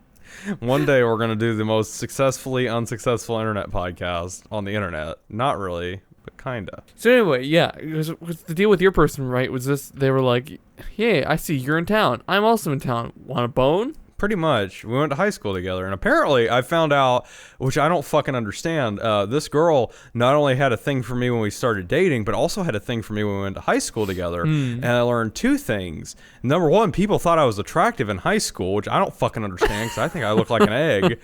One day we're going to do the most successfully unsuccessful internet podcast on the internet. Not really, but kind of. So anyway, yeah, was the deal with your person, right? Was this, they were like, hey, I see you're in town. I'm also in town. Want a bone? Pretty much. We went to high school together. And apparently I found out, which I don't fucking understand, this girl not only had a thing for me when we started dating, but also had a thing for me when we went to high school together. And I learned two things. Number one, people thought I was attractive in high school, which I don't fucking understand because I think I look like an egg.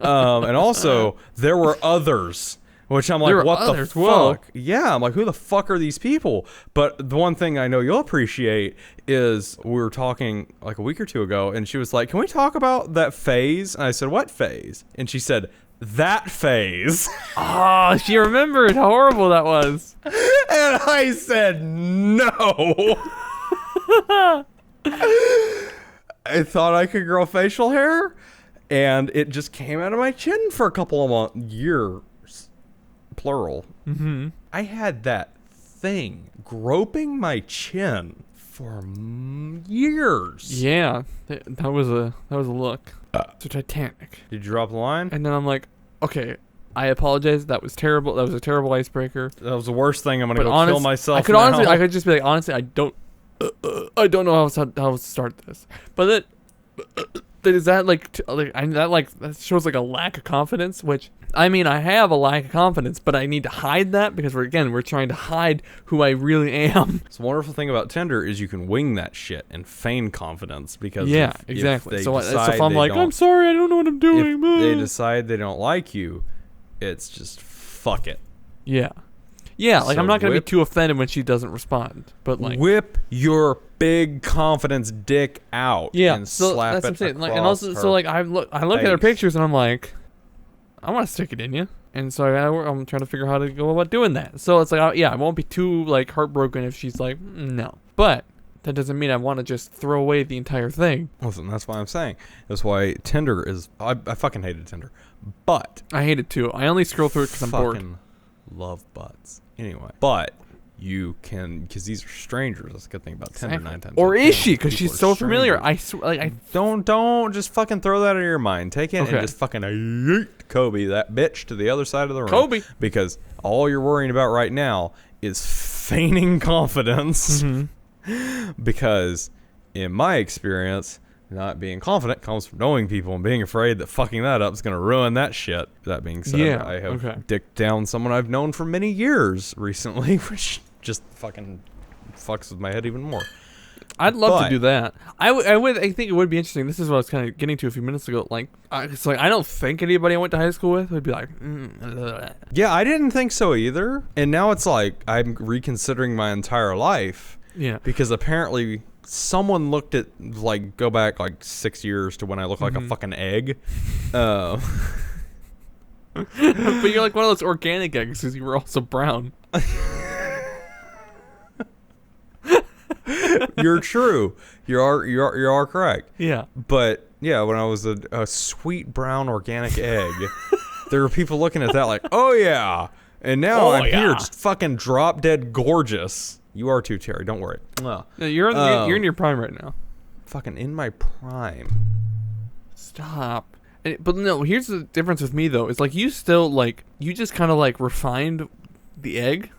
And also, there were others. Which I'm like, what the fuck? Whoa. Yeah, I'm like, who the fuck are these people? But the one thing I know you'll appreciate is we were talking like a week or two ago, and she was like, can we talk about that phase? And I said, what phase? And she said, that phase. Oh, she remembered how horrible that was. And I said, no. I thought I could grow facial hair, and it just came out of my chin for a couple of years. Plural. Mm-hmm. I had that thing groping my chin for years. Yeah, that was a look. So Titanic. Did you drop the line? And then I'm like, okay, I apologize. That was terrible. That was a terrible icebreaker. That was the worst thing. I'm gonna But go kill myself. I could just be like, honestly, I don't know how to start this. But then Is that that shows like a lack of confidence? Which I mean, I have a lack of confidence, but I need to hide that because we're trying to hide who I really am. So the wonderful thing about Tinder is you can wing that shit and feign confidence because exactly. So if I'm like, I'm sorry, I don't know what I'm doing. If they decide they don't like you, it's just fuck it. Yeah. Yeah, like So I'm not going to be too offended when she doesn't respond, but like whip your big confidence dick out and slap that's it what I'm saying. across Like, and also, so like I look at her pictures and I'm like, I want to stick it in you, and so I'm trying to figure out how to go about doing that. So it's like, I won't be too like heartbroken if she's like, no, but that doesn't mean I want to just throw away the entire thing. Listen, that's why I'm saying. That's why Tinder is. I fucking hated Tinder, but I hate it too. I only scroll through it because I'm bored. Love butts. Anyway, but you can, because these are strangers. That's a good thing about Tinder. 9 times. Or is she? Because she's so familiar. I don't just fucking throw that out of your mind. Take it and just fucking yeet Kobe, that bitch, to the other side of the room. Kobe. Because all you're worrying about right now is feigning confidence. Because in my experience, not being confident comes from knowing people and being afraid that fucking that up is going to ruin that shit. That being said, I have dicked down someone I've known for many years recently, which just fucking fucks with my head even more. I'd love to do that. I think it would be interesting. This is what I was kind of getting to a few minutes ago. Like, it's like I don't think anybody I went to high school with would be like, yeah, I didn't think so either. And now it's like I'm reconsidering my entire life. Yeah. Because apparently someone looked at, like, go back like 6 years to when I look like a fucking egg. But you're like one of those organic eggs because you were also brown. You're true. You are correct. Yeah. But yeah, when I was a sweet brown organic egg, there were people looking at that like, oh yeah. And now I'm here just fucking drop dead gorgeous. You are too, Terry. Don't worry. No, you're in your prime right now. Fucking in my prime. Stop. But no, here's the difference with me though. It's like you still like you just kind of like refined the egg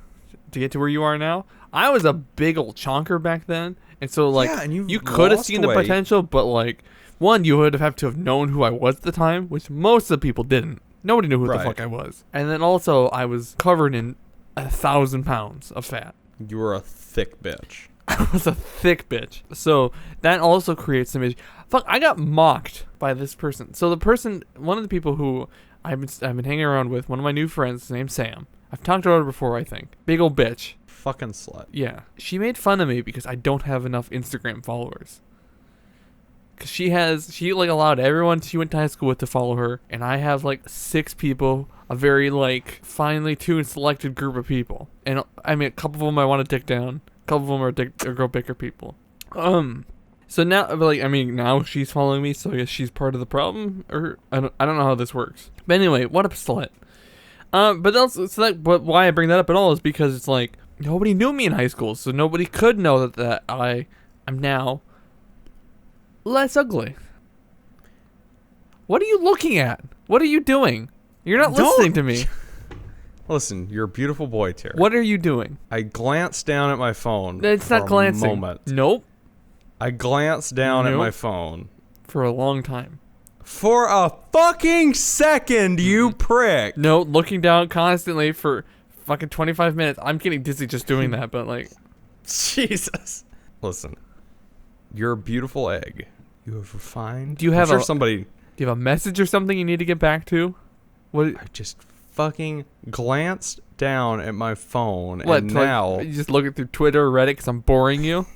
to get to where you are now. I was a big old chonker back then, and so like you could have seen the potential, but like one, you would have to have known who I was at the time, which most of the people didn't. Nobody knew who the fuck I was, and then also I was covered in 1,000 pounds of fat. You were a thick bitch. I was a thick bitch. So that also creates some issue. Fuck, I got mocked by this person. So the person, one of the people who I've been hanging around with, one of my new friends, named Sam. I've talked about her before, I think. Big old bitch. Fucking slut. Yeah. She made fun of me because I don't have enough Instagram followers. Because she like allowed everyone she went to high school with to follow her. And I have like 6 people, a very like finely tuned selected group of people. And I mean, a couple of them I want to dick down. A couple of them are GoBicker people. So now, like, I mean, now she's following me, so I guess she's part of the problem, or I don't know how this works. But anyway, what a slut. But why I bring that up at all is because it's like nobody knew me in high school, so nobody could know that I'm now less ugly. What are you looking at? What are you doing? You're not listening to me. Listen, you're a beautiful boy, Terry. What are you doing? I glanced down at my phone. It's not glancing. Moment. Nope. I glanced down at my phone. For a long time. For a fucking second, you prick. No, looking down constantly for fucking 25 minutes. I'm getting dizzy just doing that, but like... Jesus. Listen, you're a beautiful egg. You have refined... Do you have somebody... Do you have a message or something you need to get back to? What? I just fucking glanced down at my phone and now... You just looking through Twitter or Reddit because I'm boring you?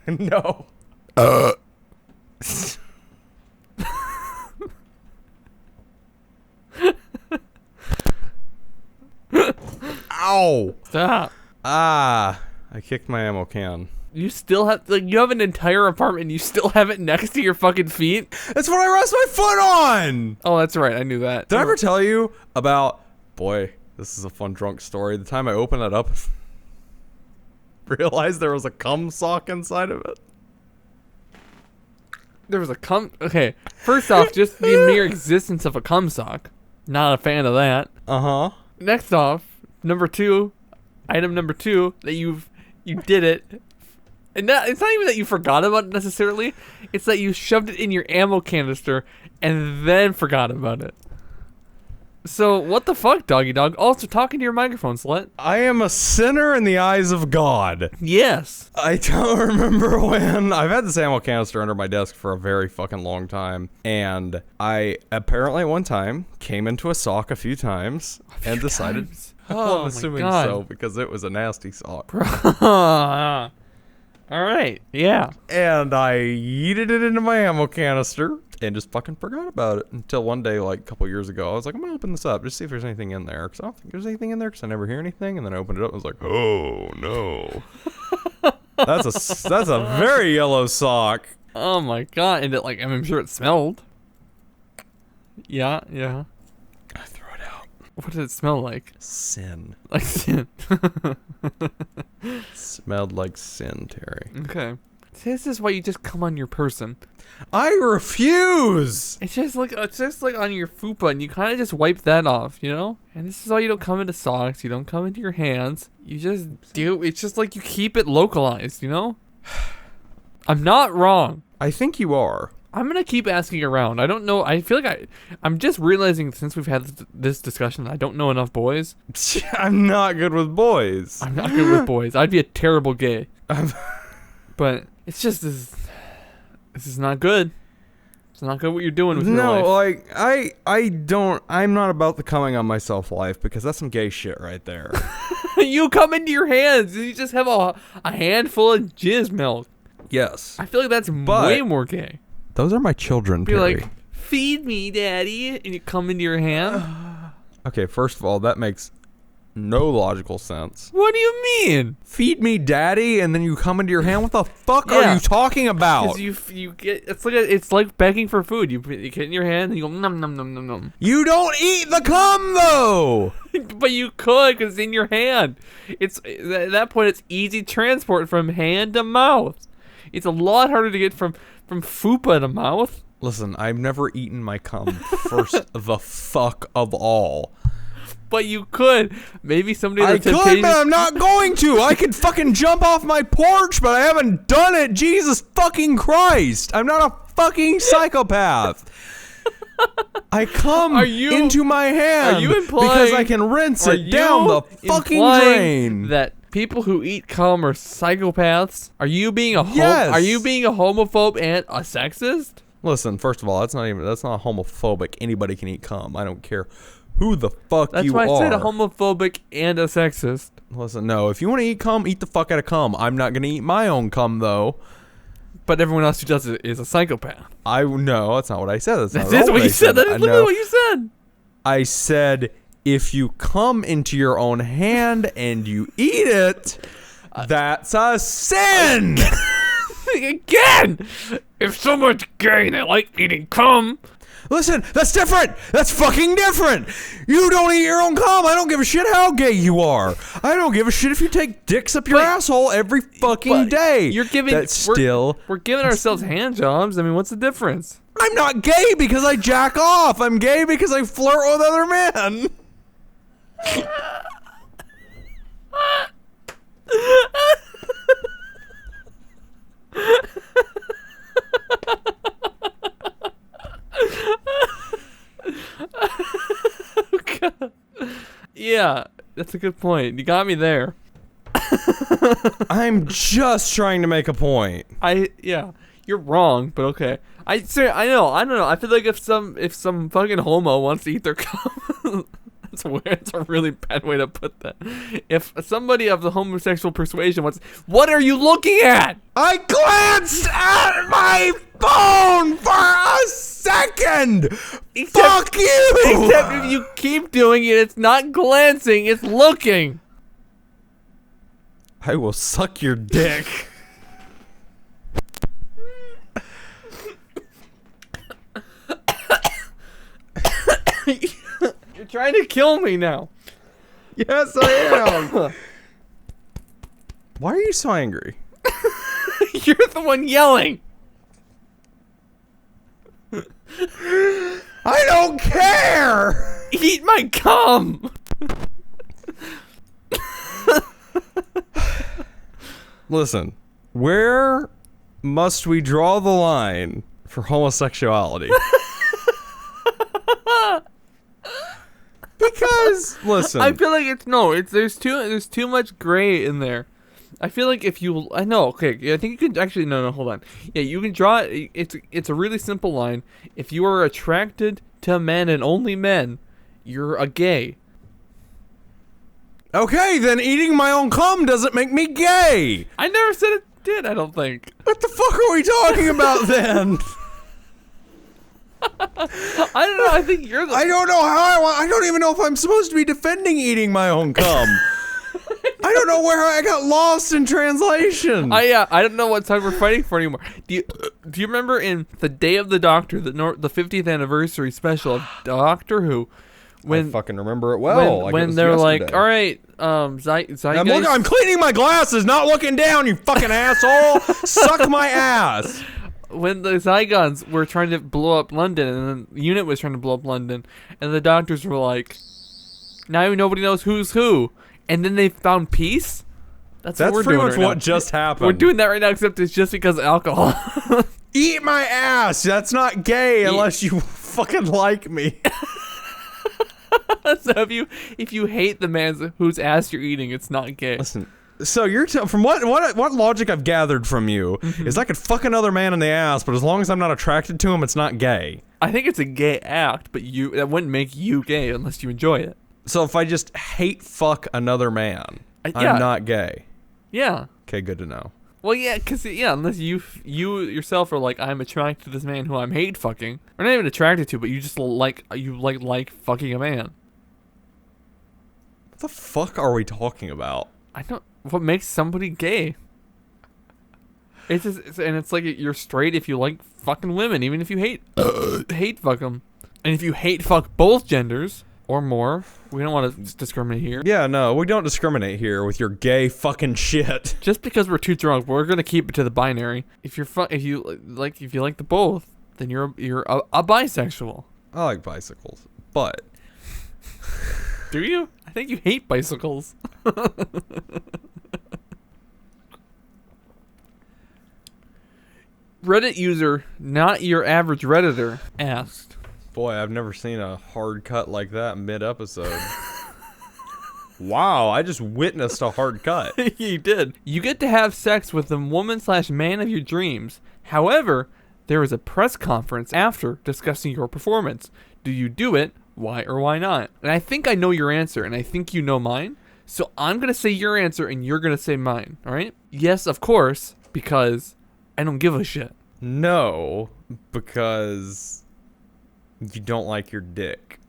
No. Ow! Stop. I kicked my ammo can. You still have, like, you have an entire apartment and you still have it next to your fucking feet? That's what I rest my foot on! Oh, that's right. I knew that. Did I ever tell you about, boy, this is a fun drunk story. The time I opened that up, realized there was a cum sock inside of it. There was a okay, first off, just the mere existence of a cum sock. Not a fan of that. Uh-huh. Next off, item number two, that you did it And it's not even that you forgot about it necessarily. It's that you shoved it in your ammo canister and then forgot about it. So, what the fuck, doggy dog? Also, talking to your microphone, slut. I am a sinner in the eyes of God. Yes. I don't remember when. I've had this ammo canister under my desk for a very fucking long time. And I apparently one time came into a sock a few times and decided... Oh, I'm assuming my God. so, because it was a nasty sock. All right. Yeah. And I yeeted it into my ammo canister and just fucking forgot about it until one day, like a couple years ago, I was like, I'm gonna open this up, just see if there's anything in there, because I don't think there's anything in there, because I never hear anything. And then I opened it up and I was like, oh no. That's a very yellow sock. Oh my God. And I'm sure it smelled. Yeah. I threw it out. What did it smell like? Sin. Like sin. Smelled like sin, Terry. Okay. This is why you just come on your person. I refuse. It's just like on your fupa, and you kind of just wipe that off, you know. And this is why you don't come into socks. You don't come into your hands. You just do. It's just like you keep it localized, you know. I'm not wrong. I think you are. I'm gonna keep asking around. I don't know. I feel like I'm just realizing since we've had this discussion, I don't know enough boys. I'm not good with boys. I'm not good with boys. I'd be a terrible gay. But it's just this is not good. It's not good what you're doing with your life. No, like I'm not about the coming on myself life, because that's some gay shit right there. You come into your hands and you just have a handful of jizz milk. Yes. I feel like that's way more gay. Those are my children, You're Terry. like, feed me, daddy, and you come into your hand. Okay, first of all, that makes no logical sense. What do you mean? Feed me, daddy, and then you come into your hand? What the fuck are you talking about? Because you get it's like begging for food. You get in your hand and you go nom nom nom nom nom. You don't eat the cum though. But you could, because it's in your hand. It's at that point it's easy transport from hand to mouth. It's a lot harder to get from fupa to mouth. Listen, I've never eaten my cum first the fuck of all. But you could. Maybe somebody I could, but I'm not going to. I could fucking jump off my porch, but I haven't done it. Jesus fucking Christ. I'm not a fucking psychopath. I come into my hand are you implying, because I can rinse it down the fucking drain. That people who eat cum are psychopaths? Are you being a Yes. Are you being a homophobe and a sexist? Listen, first of all, that's not homophobic. Anybody can eat cum. I don't care who the fuck That's you why are. I said a homophobic and a sexist. Listen, no, if you want to eat cum, eat the fuck out of cum. I'm not gonna eat my own cum though. But everyone else who does it is a psychopath. No, that's not what I said. That's not That is what what I you said. That is literally what you said. I said if you come into your own hand and you eat it, that's a sin. Again, if someone's gay and they like eating cum. Listen, that's different. That's fucking different. You don't eat your own cum. I don't give a shit how gay you are. I don't give a shit if you take dicks up your asshole every fucking day. You're giving. We're giving ourselves hand jobs. I mean, what's the difference? I'm not gay because I jack off. I'm gay because I flirt with other men. Yeah, that's a good point. You got me there. I'm just trying to make a point. Yeah, you're wrong, but okay. I don't know. I feel like if some fucking homo wants to eat their cum, that's weird. It's a really bad way to put that. If somebody of the homosexual persuasion wants, what are you looking at? I glanced at my phone for a second. Fuck you. Except if you keep doing it, it's not glancing, it's looking. I will suck your dick. You're trying to kill me now. Yes, I am. Why are you so angry? You're the one yelling. I don't care. Eat my cum. Listen, Where must we draw the line for homosexuality? Because listen, I feel like there's too much gray in there. I feel like if you, I know, okay, I think you can actually, no, hold on. Yeah, you can draw it. It's a really simple line. If you are attracted to men and only men, you're a gay. Okay, then eating my own cum doesn't make me gay. I never said it did, I don't think. What the fuck are we talking about then? I don't know, I think you're the... I don't know how I don't even know if I'm supposed to be defending eating my own cum. I don't know where I got lost in translation. I don't know what side we're fighting for anymore. Do you remember in The Day of the Doctor, the 50th anniversary special of Doctor Who, when I fucking remember it well. When they're yesterday. Like, all right, I'm cleaning my glasses, not looking down, you fucking asshole. Suck my ass. When the Zygons were trying to blow up London, and then the unit was trying to blow up London, and the doctors were like, now nobody knows who's who. And then they found peace? That's what we're pretty doing much right what now. Just happened. We're doing that right now, except it's just because of alcohol. Eat my ass! That's not gay unless you fucking like me. So if you hate the man whose ass you're eating, it's not gay. Listen, so you're from what logic I've gathered from you is I could fuck another man in the ass, but as long as I'm not attracted to him, it's not gay. I think it's a gay act, but that wouldn't make you gay unless you enjoy it. So if I just hate fuck another man, I'm not gay. Yeah. Okay, good to know. Well, yeah, because, unless you yourself are like, I'm attracted to this man who I'm hate fucking. Or not even attracted to, but you just like fucking a man. What the fuck are we talking about? What makes somebody gay? It's just, and it's like you're straight if you like fucking women, even if you hate fuck them. And if you hate fuck both genders or more, we don't want to discriminate here. Yeah, no, we don't discriminate here with your gay fucking shit. Just because we're too drunk, we're gonna keep it to the binary. If you like the both, then you're a bisexual. I like bicycles, but do you? I think you hate bicycles. Reddit user, not your average Redditor, asked. Boy, I've never seen a hard cut like that mid-episode. Wow, I just witnessed a hard cut. You did. You get to have sex with the woman/man of your dreams. However, there is a press conference after discussing your performance. Do you do it? Why or why not? And I think I know your answer, and I think you know mine. So I'm going to say your answer, and you're going to say mine, all right? Yes, of course, because I don't give a shit. No, because you don't like your dick.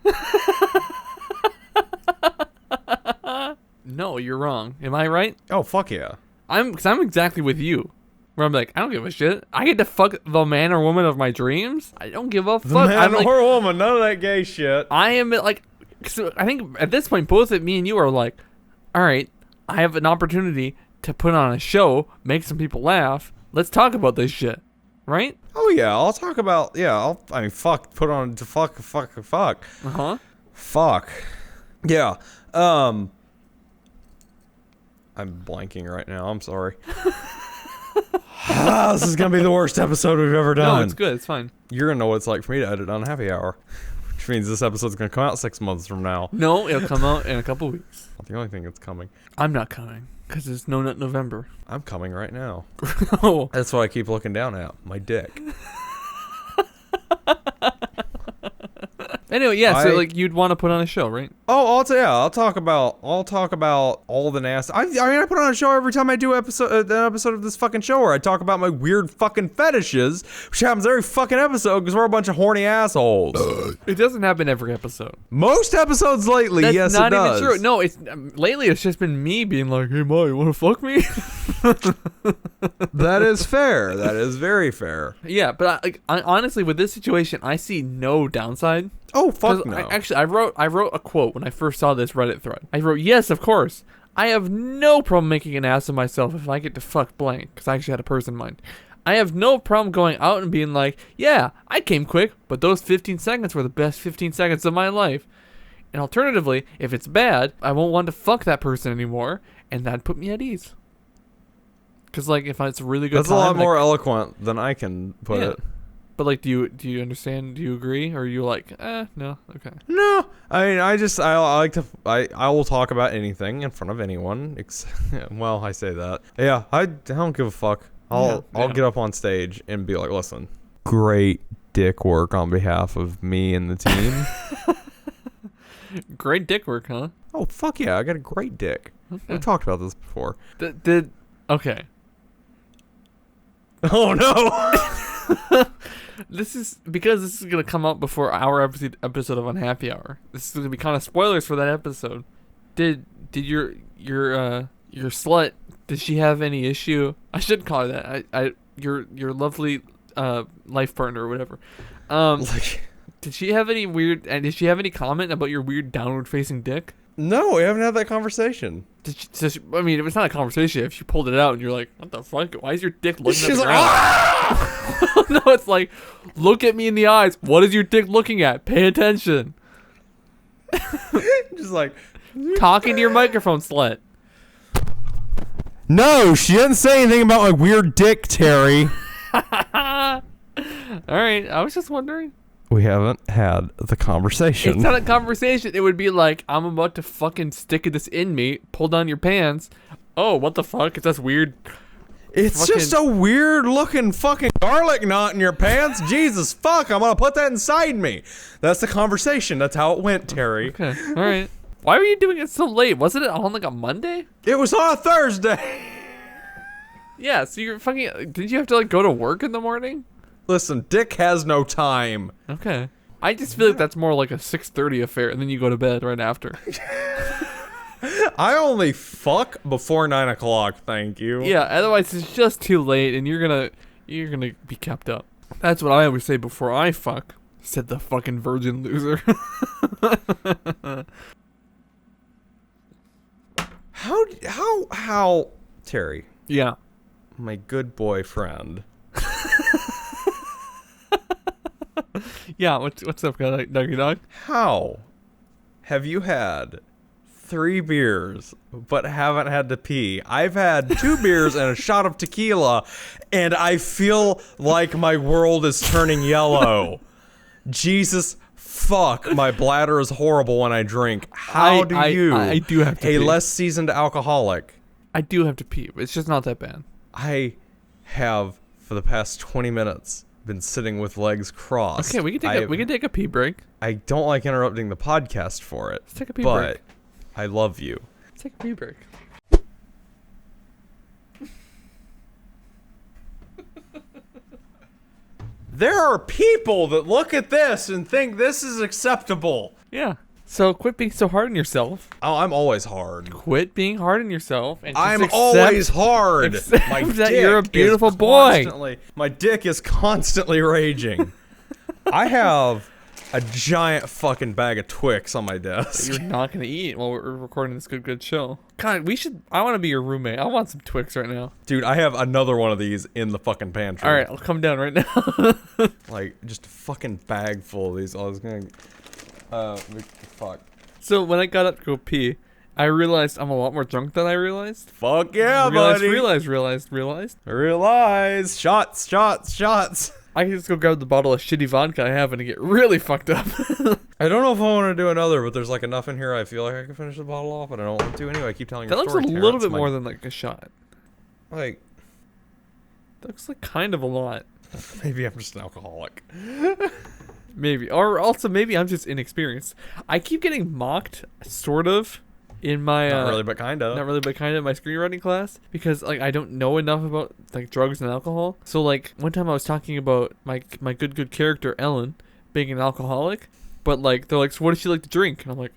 No, you're wrong. Am I right? Oh, fuck yeah. Because I'm exactly with you. Where I'm like, I don't give a shit. I get to fuck the man or woman of my dreams. I don't give a fuck. The man I'm or woman, none of that gay shit. I am like, so I think at this point, both me and you are like, all right, I have an opportunity to put on a show, make some people laugh. Let's talk about this shit, right? Oh yeah, I'll talk about fuck. Put on to fuck. Fuck. Yeah. I'm blanking right now. I'm sorry. This is gonna be the worst episode we've ever done. No, it's good. It's fine. You're gonna know what it's like for me to edit on Happy Hour, which means this episode's gonna come out 6 months from now. No, it'll come out in a couple weeks. Not the only thing that's coming. I'm not coming because it's No Nut November. I'm coming right now. Oh. That's what I keep looking down at. My dick. Anyway, yeah. So like, you'd want to put on a show, right? Oh, I'll talk about all the nasty. I mean, I put on a show every time I do an episode of this fucking show where I talk about my weird fucking fetishes, which happens every fucking episode because we're a bunch of horny assholes. It doesn't happen every episode. Most episodes lately, That's yes, not it does. even true. No, it's lately. It's just been me being like, "Hey, Ma, you want to fuck me?" That is fair. That is very fair. Yeah, but I honestly, with this situation, I see no downside. Oh, fuck no. I wrote a quote when I first saw this Reddit thread. I wrote, yes, of course. I have no problem making an ass of myself if I get to fuck blank, because I actually had a person in mind. I have no problem going out and being like, yeah, I came quick, but those 15 seconds were the best 15 seconds of my life. And alternatively, if it's bad, I won't want to fuck that person anymore, and that'd put me at ease. Because like if it's a really good That's time, a lot like, more eloquent than I can put Yeah. it. But like, do you understand? Do you agree? Or are you like, no, okay. No, I mean, I like to, I will talk about anything in front of anyone. Well, I say that. Yeah, I don't give a fuck. I'll get up on stage and be like, listen, great dick work on behalf of me and the team. Great dick work, huh? Oh, fuck yeah, I got a great dick. Okay. We talked about this before. Okay. Oh, no. This is because this is gonna come out before our episode of UnHappy Hour. This is gonna be kind of spoilers for that episode. Did your slut? Did she have any issue? I shouldn't call her that. Your lovely life partner or whatever. Did she have any weird? And did she have any comment about your weird downward facing dick? No, we haven't had that conversation. I mean, it was not a conversation. If she pulled it out and you're like, "What the fuck? Why is your dick looking She's at the like, ground?" ah! No, it's like, look at me in the eyes. What is your dick looking at? Pay attention. Just like Talking to your microphone, slut. No, she didn't say anything about my weird dick, Terry. All right, I was just wondering. We haven't had the conversation. It's not a conversation. It would be like, I'm about to fucking stick this in me. Pull down your pants. Oh, what the fuck? Is that weird? It's just a weird looking fucking garlic knot in your pants. Jesus fuck, I'm gonna put that inside me. That's the conversation. That's how it went, Terry. Okay, all right. Why were you doing it so late? Wasn't it on like a Monday? It was on a Thursday. Yeah, so you're fucking... Did you have to like go to work in the morning? Listen, Dick has no time. Okay. I just feel like that's more like a 6:30 affair, and then you go to bed right after. I only fuck before 9 o'clock, thank you. Yeah, otherwise it's just too late, and you're gonna be kept up. That's what I always say before I fuck. Said the fucking virgin loser. How, Terry, Yeah. my good boyfriend. Yeah, what's up, doggy dog? How have you had 3 beers but haven't had to pee? I've had 2 beers and a shot of tequila, and I feel like my world is turning yellow. Jesus fuck, my bladder is horrible when I drink. How do you, I do have to a pee. less seasoned alcoholic? I do have to pee, but it's just not that bad. I have, for the past 20 minutes, been sitting with legs crossed. Okay, we can take a pee break. I don't like interrupting the podcast for it. Let's take a pee but break. I love you. Let's take a pee break. There are people that look at this and think this is acceptable. Yeah. So quit being so hard on yourself. Oh, I'm always hard. Quit being hard on yourself. And just I'm always hard. accept My that dick you're a is beautiful boy. My dick is constantly raging. I have a giant fucking bag of Twix on my desk. You're not gonna eat while we're recording this good show. God, I want to be your roommate. I want some Twix right now. Dude, I have another one of these in the fucking pantry. All right, I'll come down right now. Like, just a fucking bag full of these. I was gonna... fuck. So when I got up to go pee, I realized I'm a lot more drunk than I realized. Fuck yeah, buddy. Realized. Shots. I can just go grab the bottle of shitty vodka I have and get really fucked up. I don't know if I want to do another, but there's like enough in here I feel like I can finish the bottle off, but I don't want to anyway. I keep telling That your looks story, a Terrence. little bit more than like a shot. Like, That looks like kind of a lot. maybe I'm just an alcoholic. Maybe. Or also maybe I'm just inexperienced. I keep getting mocked, sort of, in my... Not really, but kind of. Not really, but kind of my screenwriting class, because like I don't know enough about like drugs and alcohol. So like one time I was talking about my good character Ellen being an alcoholic, but like they're like, so what does she like to drink? And I'm like,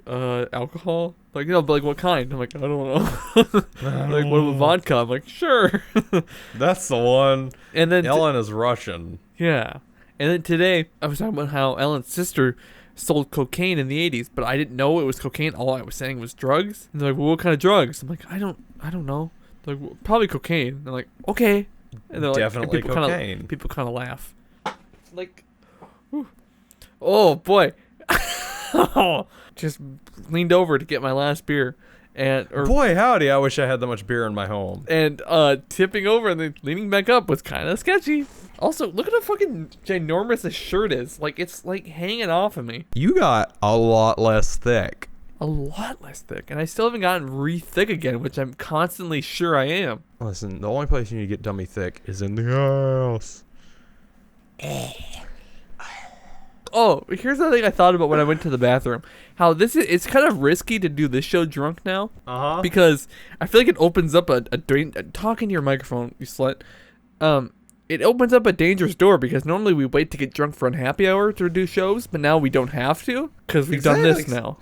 alcohol. Like, you know, but like what kind? I'm like, I don't know. Like, what about vodka? I'm like, sure. That's the one. And then Ellen is Russian. yeah. And then today I was talking about how Ellen's sister sold cocaine in the 80s, but I didn't know it was cocaine. All I was saying was drugs. And they're like, well, what kind of drugs? I'm like, I don't know. They're like, well, probably cocaine. And they're like, okay. And they're like, Definitely and cocaine. People kind of laugh. Like, whew. Oh boy. Just leaned over to get my last beer, And boy, howdy, I wish I had that much beer in my home. And tipping over and then leaning back up was kind of sketchy. Also, look at how fucking ginormous this shirt is. Like, it's like hanging off of me. You got a lot less thick. A lot less thick. And I still haven't gotten re-thick again, which I'm constantly sure I am. Listen, the only place you need to get dummy thick is in the house. Oh, here's the thing I thought about when I went to the bathroom. How it's kind of risky to do this show drunk now. Uh-huh. Because I feel like it opens up talk into your microphone, you slut. It opens up a dangerous door because normally we wait to get drunk for unhappy hour to do shows, but now we don't have to because we've done this now.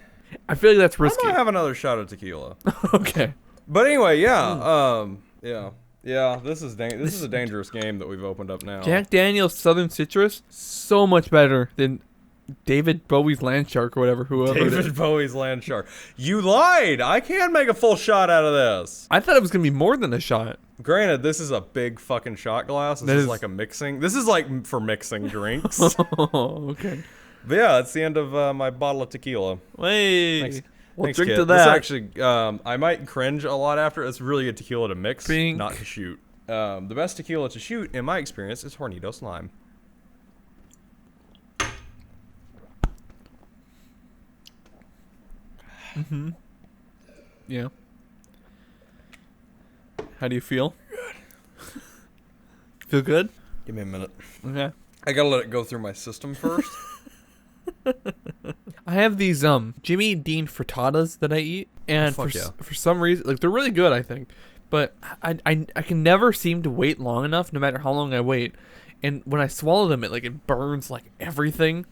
I feel like that's risky. I'm gonna have another shot of tequila. Okay. But anyway, yeah. Yeah, this is a dangerous game that we've opened up now. Jack Daniel's Southern Citrus, so much better than David Bowie's Land Shark or whatever. David Bowie's Land Shark. You lied. I can make a full shot out of this. I thought it was gonna be more than a shot. Granted, this is a big fucking shot glass. This is like a mixing. This is like for mixing drinks. Oh, okay. But yeah, it's the end of my bottle of tequila. Wait. Thanks, drink kid. to that. This actually, I might cringe a lot after. It's really good tequila to mix, Bink. not to shoot. The best tequila to shoot, in my experience, is Hornitos Lime. Mm-hmm. Yeah. How do you feel? Good. Feel good? Give me a minute. Okay. I gotta let it go through my system first. I have these Jimmy Dean frittatas that I eat, and for some reason, like, they're really good, I think, but I can never seem to wait long enough, no matter how long I wait, and when I swallow them, it burns like everything.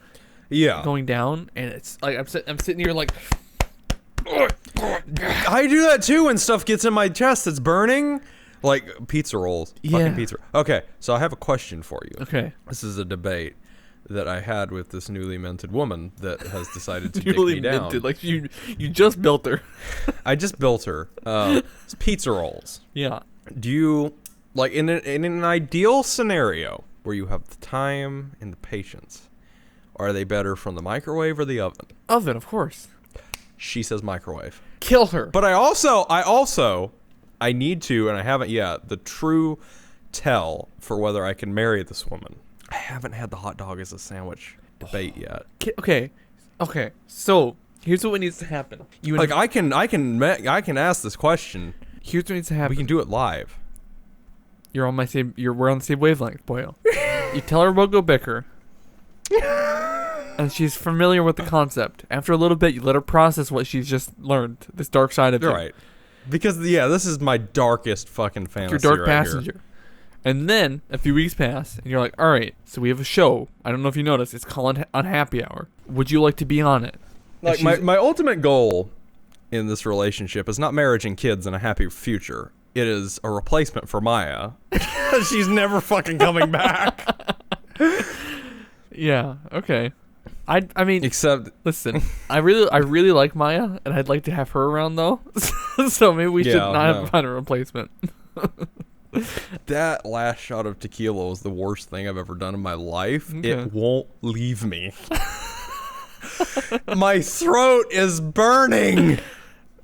Yeah. Going down, and it's like I'm sitting here like. I do that too when stuff gets in my chest that's burning. Like pizza rolls. Yeah. Fucking pizza. Okay, so I have a question for you. Okay. This is a debate that I had with this newly minted woman that has decided to take me down. Minted, like you just built her. I just built her. It's pizza rolls. Yeah. Do you, like, in an ideal scenario where you have the time and the patience, are they better from the microwave or the oven? Oven, of course. She says microwave. Kill her. But I need to, and I haven't yet, the true tell for whether I can marry this woman. I haven't had the hot dog as a sandwich debate yet. Okay. So here's what needs to happen. I can ask this question. Here's what needs to happen. We can do it live. We're on the same wavelength, Boyle. You tell her about GoBicker. And she's familiar with the concept. After a little bit, you let her process what she's just learned. This dark side of You're you. right. Because, yeah, this is my darkest fucking fantasy. Your dark right passenger. Here. And then a few weeks pass, and you're like, all right, so we have a show. I don't know if you noticed. It's called UnHappy Hour. Would you like to be on it? Like, my ultimate goal in this relationship is not marriage and kids and a happy future. It is a replacement for Maya. She's never fucking coming back. Yeah, okay. I mean, except, listen, I really like Maya, and I'd like to have her around though. So maybe we should not find a replacement. That last shot of tequila was the worst thing I've ever done in my life. Okay. It won't leave me. My throat is burning.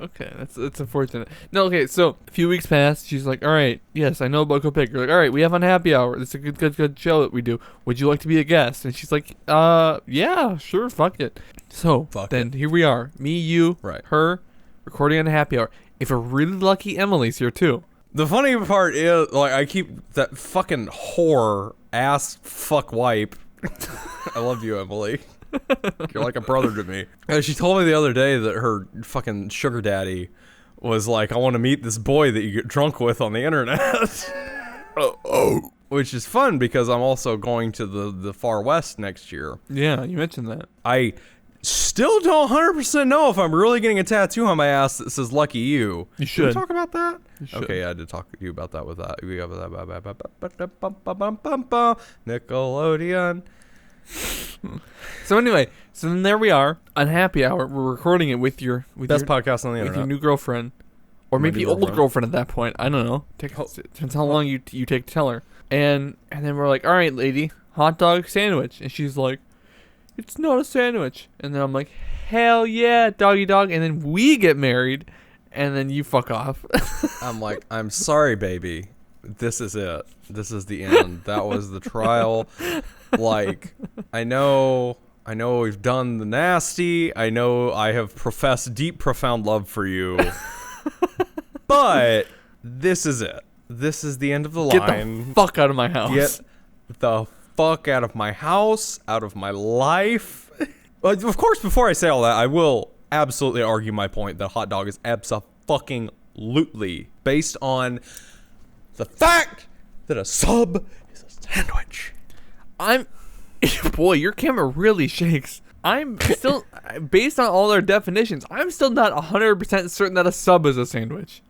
Okay, that's unfortunate. No, okay, so a few weeks passed. She's like, all right, yes, I know about GoBicker. You're like, all right, we have UnHappy Hour. It's a good show that we do. Would you like to be a guest? And she's like, yeah, sure, fuck it. So here we are, me, you, her, recording UnHappy Hour. If we're really lucky, Emily's here too. The funny part is, like, I keep that fucking whore ass fuck wipe. I love you, Emily. You're like a brother to me. She told me the other day that her fucking sugar daddy was like, I want to meet this boy that you get drunk with on the internet. Which is fun because I'm also going to the far west next year. Yeah, you mentioned that. I still don't 100% know if I'm really getting a tattoo on my ass that says lucky you. You should. Did we talk about that? You should. Okay, yeah, I did talk to you about that with that. Nickelodeon. So anyway, then there we are, UnHappy Hour. We're recording it with your best podcast on the internet. With your new girlfriend, or maybe old girlfriend at that point. I don't know. Depends how long you take to tell her. And then we're like, all right, lady, hot dog sandwich, and she's like, it's not a sandwich. And then I'm like, hell yeah, doggy dog. And then we get married, and then you fuck off. I'm like, I'm sorry, baby. This is it. This is the end. That was the trial. Like, I know we've done the nasty. I know I have professed deep, profound love for you. But this is it. This is the end of the line. Get the fuck out of my house. Get the fuck out of my house, out of my life. Of course, before I say all that, I will absolutely argue my point that hot dog is abso-fucking-lutely based on the fact that a sub is a sandwich. Boy, your camera really shakes. I'm still, based on all our definitions, I'm still not 100% certain that a sub is a sandwich.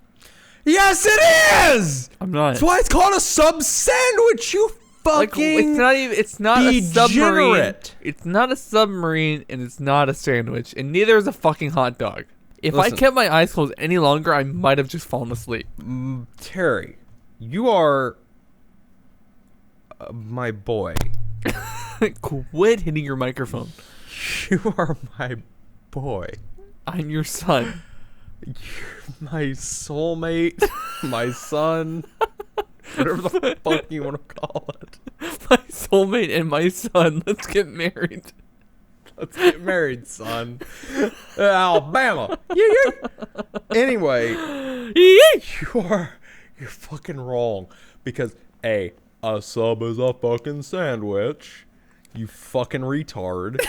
Yes, it is! I'm not. That's why it's called a sub sandwich, you fucking it's not a submarine. degenerate. It's not a submarine, and it's not a sandwich, and neither is a fucking hot dog. If I Listen. kept my eyes closed any longer, I might have just fallen asleep. Terry, you are my boy. Quit hitting your microphone. You are my boy. I'm your son. You're my soulmate, my son, whatever the fuck you want to call it. My soulmate and my son. Let's get married. Let's get married, son. Alabama. Yeah. Anyway, you're fucking wrong because a sub is a fucking sandwich. You fucking retard.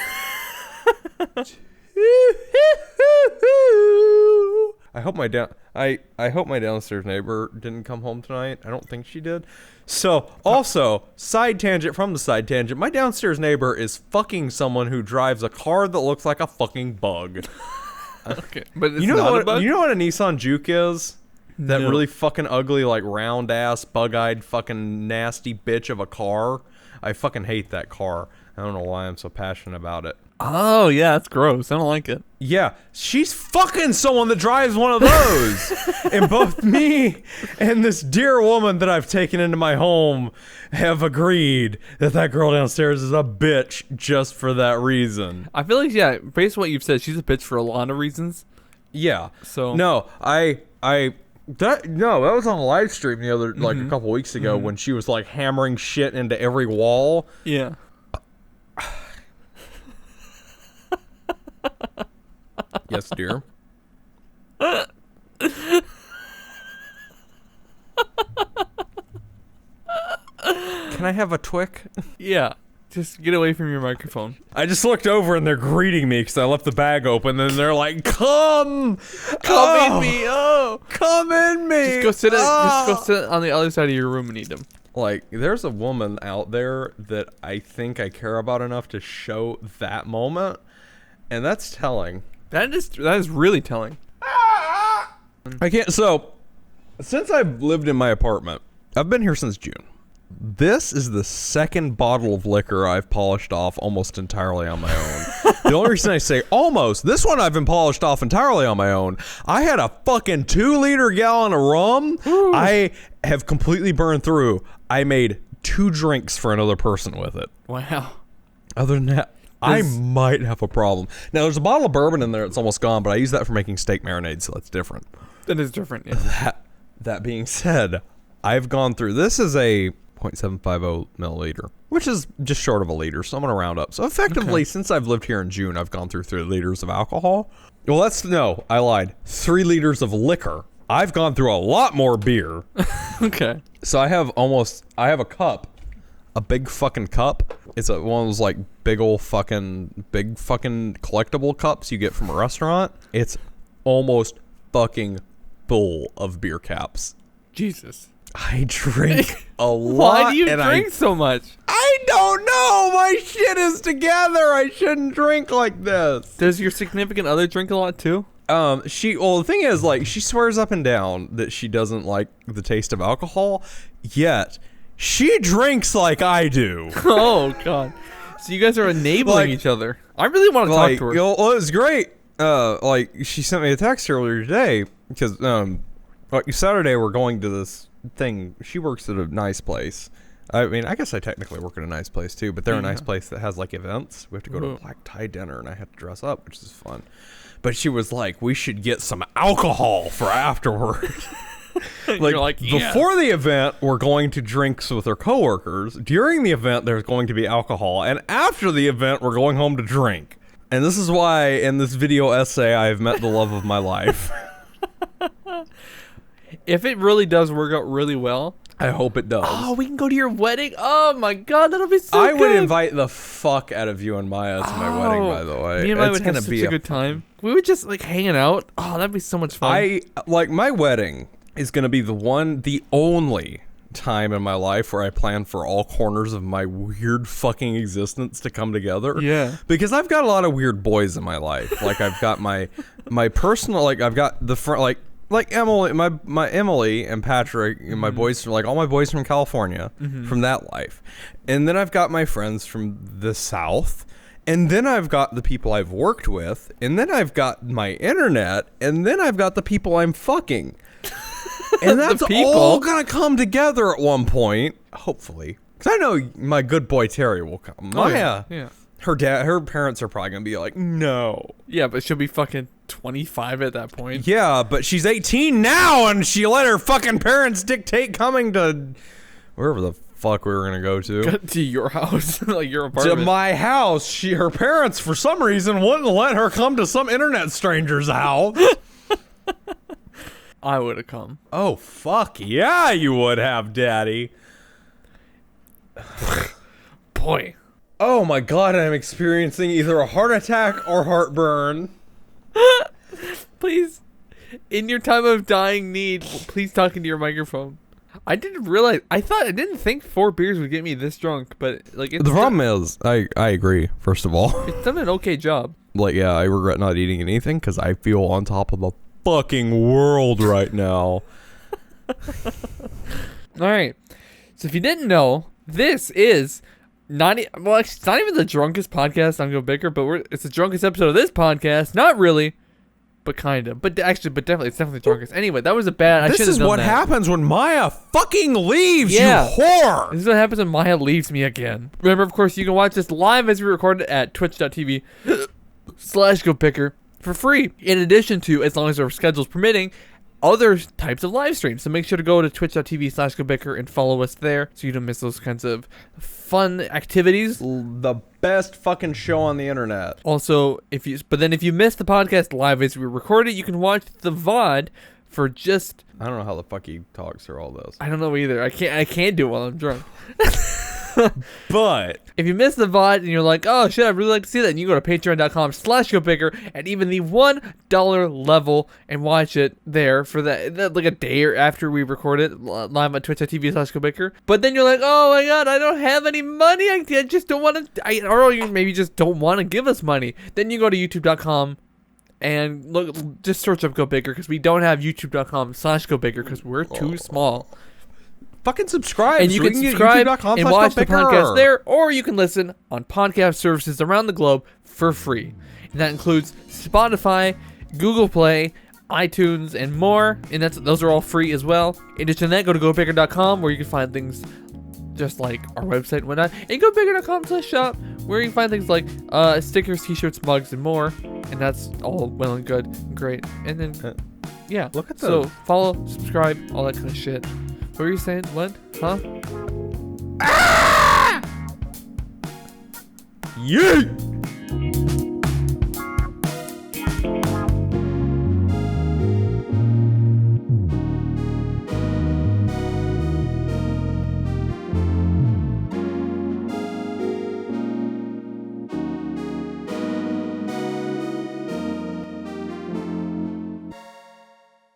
I hope my downstairs neighbor didn't come home tonight. I don't think she did. So, also, side tangent from the side tangent, my downstairs neighbor is fucking someone who drives a car that looks like a fucking bug. Okay, but it's You know not what? a bug? You know what a Nissan Juke is? That No. really fucking ugly, like round ass, bug-eyed, fucking nasty bitch of a car. I fucking hate that car. I don't know why I'm so passionate about it. Oh, yeah, that's gross. I don't like it. Yeah, she's fucking someone that drives one of those. And both me and this dear woman that I've taken into my home have agreed that girl downstairs is a bitch just for that reason. I feel like, yeah, based on what you've said, she's a bitch for a lot of reasons. Yeah. So No, that was on a live stream the other like a couple weeks ago when she was like hammering shit into every wall. yeah. Yes, dear. Can I have a Twick? Yeah. Just get away from your microphone. I just looked over and they're greeting me because I left the bag open. And they're like, "Come In me. Oh. come in me." Just go sit on the other side of your room and eat them. Like, there's a woman out there that I think I care about enough to show that moment, and that's telling. That is really telling. I can't. So, since I've lived in my apartment, I've been here since June. This is the second bottle of liquor I've polished off almost entirely on my own. The only reason I say almost, this one I've been polished off entirely on my own. I had a fucking 2-liter gallon of rum. Ooh. I have completely burned through. I made 2 drinks for another person with it. Wow. Other than that, I might have a problem. Now, there's a bottle of bourbon in there. It's almost gone, but I use that for making steak marinade, so that's different. That is different, yeah. That being said, I've gone through, this is a 0.750 milliliter, which is just short of a liter, so I'm going to round up. So effectively, since I've lived here in June, I've gone through 3 liters of alcohol. Well, I lied. 3 liters of liquor. I've gone through a lot more beer. Okay. So I have a cup, a big fucking cup. It's one of those like big fucking collectible cups you get from a restaurant. It's almost fucking full of beer caps. Jesus. I drink a lot. Why do you drink so much? I don't know. My shit is together. I shouldn't drink like this. Does your significant other drink a lot too? The thing is, like, she swears up and down that she doesn't like the taste of alcohol, yet she drinks like I do. Oh, God. So you guys are enabling each other. I really want to talk to her. Well, it was great. She sent me a text earlier today because, Saturday we're going to this thing. She works at a nice place. I mean, I guess I technically work in a nice place too, but they're a nice place that has like events. We have to go to a black tie dinner, and I have to dress up, which is fun. But she was like, we should get some alcohol for afterward. like before the event, we're going to drinks with our coworkers. During the event, there's going to be alcohol, and after the event, we're going home to drink. And this is why in this video essay, I've met the love of my life. If it really does work out really well, I hope it does. Oh, we can go to your wedding. Oh my God, that'll be so good. I would good. invite the fuck out of you and Maya to my wedding, by the way. Me and Maya would have such a good time. We would just like hanging out. Oh, that'd be so much fun. My wedding is gonna be the only time in my life where I plan for all corners of my weird fucking existence to come together. Yeah. Because I've got a lot of weird boys in my life. Like I've got my personal, like I've got the front, like Emily, my Emily and Patrick and my boys, like all my boys from California, from that life. And then I've got my friends from the South. And then I've got the people I've worked with. And then I've got my internet. And then I've got the people I'm fucking. And that's all gonna come together at one point, hopefully. Because I know my good boy Terry will come. Maya, her parents are probably gonna be like, no. Yeah, but she'll be fucking 25 at that point. Yeah, but she's 18 now, and she let her fucking parents dictate coming to wherever the fuck we were gonna go to. To your house, like your apartment. To my house. Her parents, for some reason, wouldn't let her come to some internet stranger's house. I would have come. Oh, fuck yeah, you would have, Daddy. Boy. Oh my God, I'm experiencing either a heart attack or heartburn. Please, in your time of dying need, please talk into your microphone. I didn't realize. I didn't think 4 beers would get me this drunk, but like the problem is, I agree. First of all, it's done an okay job. Like, yeah, I regret not eating anything because I feel on top of the fucking world right now. All right. So if you didn't know, this is it's not even the drunkest podcast on GoBicker, but it's the drunkest episode of this podcast. Not really, but kind of. But definitely, it's definitely drunkest. Anyway, that was a bad. This is what happens when Maya fucking leaves. Yeah. You whore. This is what happens when Maya leaves me again. Remember, of course, you can watch this live as we record it at twitch.tv/GoBicker for free. In addition to, as long as our schedule's permitting, other types of live streams. So make sure to go to twitch.tv/GoBicker and follow us there so you don't miss those kinds of fun activities. The best fucking show on the internet. Also, if you miss the podcast live as we record it, you can watch the VOD for just... I don't know how the fuck he talks through all this. I don't know either. I can't do it while I'm drunk. But if you miss the VOD and you're like, oh shit, I'd really like to see that, and you go to patreon.com/GoBicker at even the $1 level and watch it there for that like a day or after we record it live on twitch.tv/GoBicker. But then you're like, oh my God, I don't have any money. I just don't want to, or you maybe just don't want to give us money. Then you go to youtube.com and look, just search up GoBicker because we don't have youtube.com/GoBicker because we're too small. Fucking subscribe. And you can subscribe and watch the podcast there, or you can listen on podcast services around the globe for free. And that includes Spotify, Google Play, iTunes, and more. And those are all free as well. In addition to that, go to GoBicker.com where you can find things just like our website and whatnot. And GoBicker.com/shop where you can find things like stickers, t-shirts, mugs, and more. And that's all well and good and great. And then, yeah. Look at so follow, subscribe, all that kind of shit. What were you saying? What? Huh? Ah! Yeet!